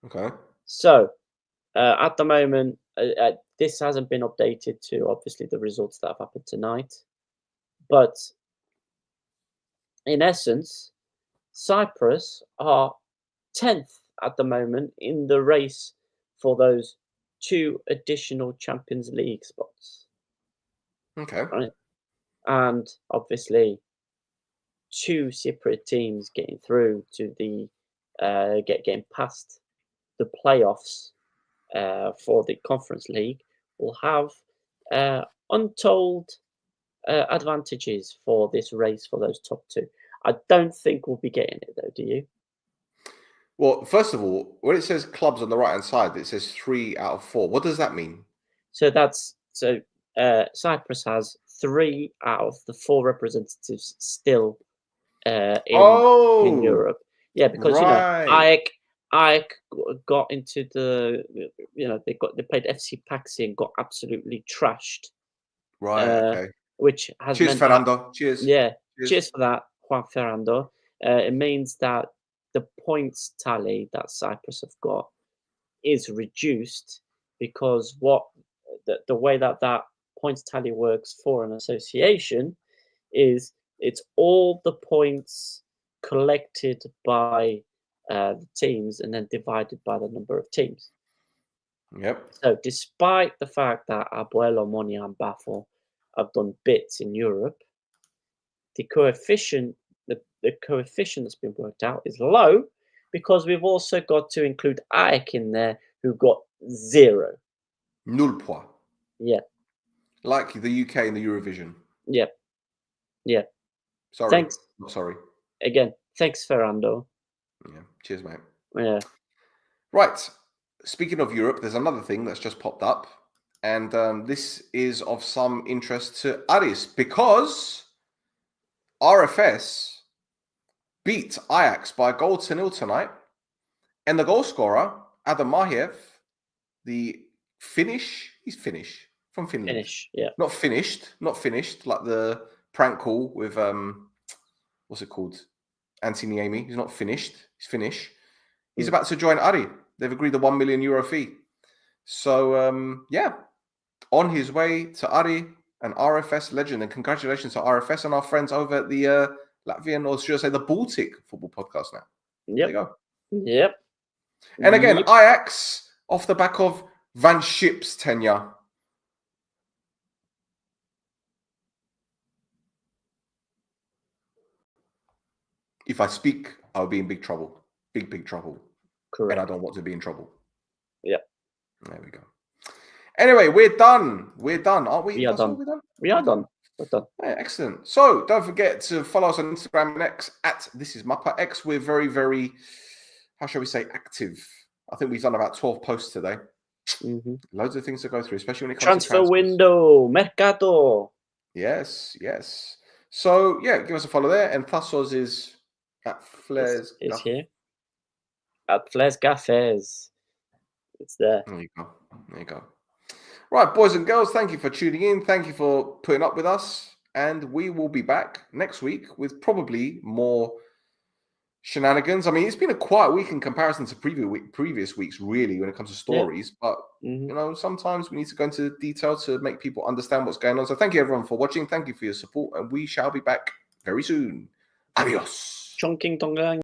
S2: Okay.
S3: So at the moment, this hasn't been updated to obviously the results that have happened tonight, but in essence, Cyprus are 10th at the moment in the race for those 2 additional Champions League spots.
S2: Okay.
S3: Right. And obviously 2 separate teams getting through to the getting past the playoffs for the Conference League will have untold advantages for this race for those top 2. I don't think we'll be getting it though, do you?
S2: Well, first of all, when it says clubs on the right-hand side, it says 3 out of 4. What does that mean?
S3: So Cyprus has 3 out of the 4 representatives still in Europe. Yeah, because AEK got into the they played FC Paxi and got absolutely trashed.
S2: Right. Okay.
S3: Which has
S2: Cheers,
S3: meant
S2: Fernando. Cheers.
S3: Yeah. Cheers for that, Juan Fernando. It means that the points tally that Cyprus have got is reduced because the way that points tally works for an association is it's all the points collected by the teams and then divided by the number of teams.
S2: Yep.
S3: So despite the fact that AEL, Omonoia and Pafos have done bits in Europe, the coefficient that's been worked out is low because we've also got to include AEK in there who got 0.
S2: Nul point.
S3: Yeah.
S2: Like the UK in the Eurovision.
S3: Yep. Yeah.
S2: Sorry.
S3: Thanks.
S2: I'm sorry.
S3: Again, thanks, Fernando.
S2: Yeah. Cheers, mate.
S3: Yeah.
S2: Right. Speaking of Europe, there's another thing that's just popped up. And this is of some interest to Aris because RFS beat Ajax by a 1-0 tonight. And the goal scorer, Adam Mahiev, the Finnish, he's Finnish, from Finland.
S3: Finnish, yeah.
S2: Not finished, like the prank call with, what's it called? Antti Niemi. He's not finished, he's Finnish. He's about to join Ari. They've agreed the €1 million fee. So, yeah, on his way to Ari, an RFS legend. And congratulations to RFS and our friends over at the Latvian, or should I say the Baltic Football Podcast now.
S3: Yep.
S2: There you go.
S3: Yep.
S2: And again, Ajax off the back of Van Schip's tenure. If I speak, I'll be in big trouble. Big trouble.
S3: Correct.
S2: And I don't want to be in trouble.
S3: Yeah.
S2: There we go. Anyway, we're done. We're done, aren't we?
S3: We are done.
S2: We're done.
S3: We are done. We're done.
S2: Yeah, excellent. So don't forget to follow us on Instagram and X at This Is Mappa. X, we're very, very, how shall we say, active. I think we've done about 12 posts today.
S3: Mm-hmm.
S2: Loads of things to go through, especially when it comes to
S3: transfer window, mercato.
S2: Yes. So yeah, give us a follow there. And Pafos is at Flares.
S3: Is here. At Flares Cafes. It's there.
S2: There you go. Right, boys and girls, thank you for tuning in. Thank you for putting up with us. And we will be back next week with probably more shenanigans. I mean, it's been a quiet week in comparison to previous weeks, really, when it comes to stories. Yeah. But, you know, sometimes we need to go into detail to make people understand what's going on. So thank you, everyone, for watching. Thank you for your support. And we shall be back very soon. Adios.
S3: Chongqing Tongang.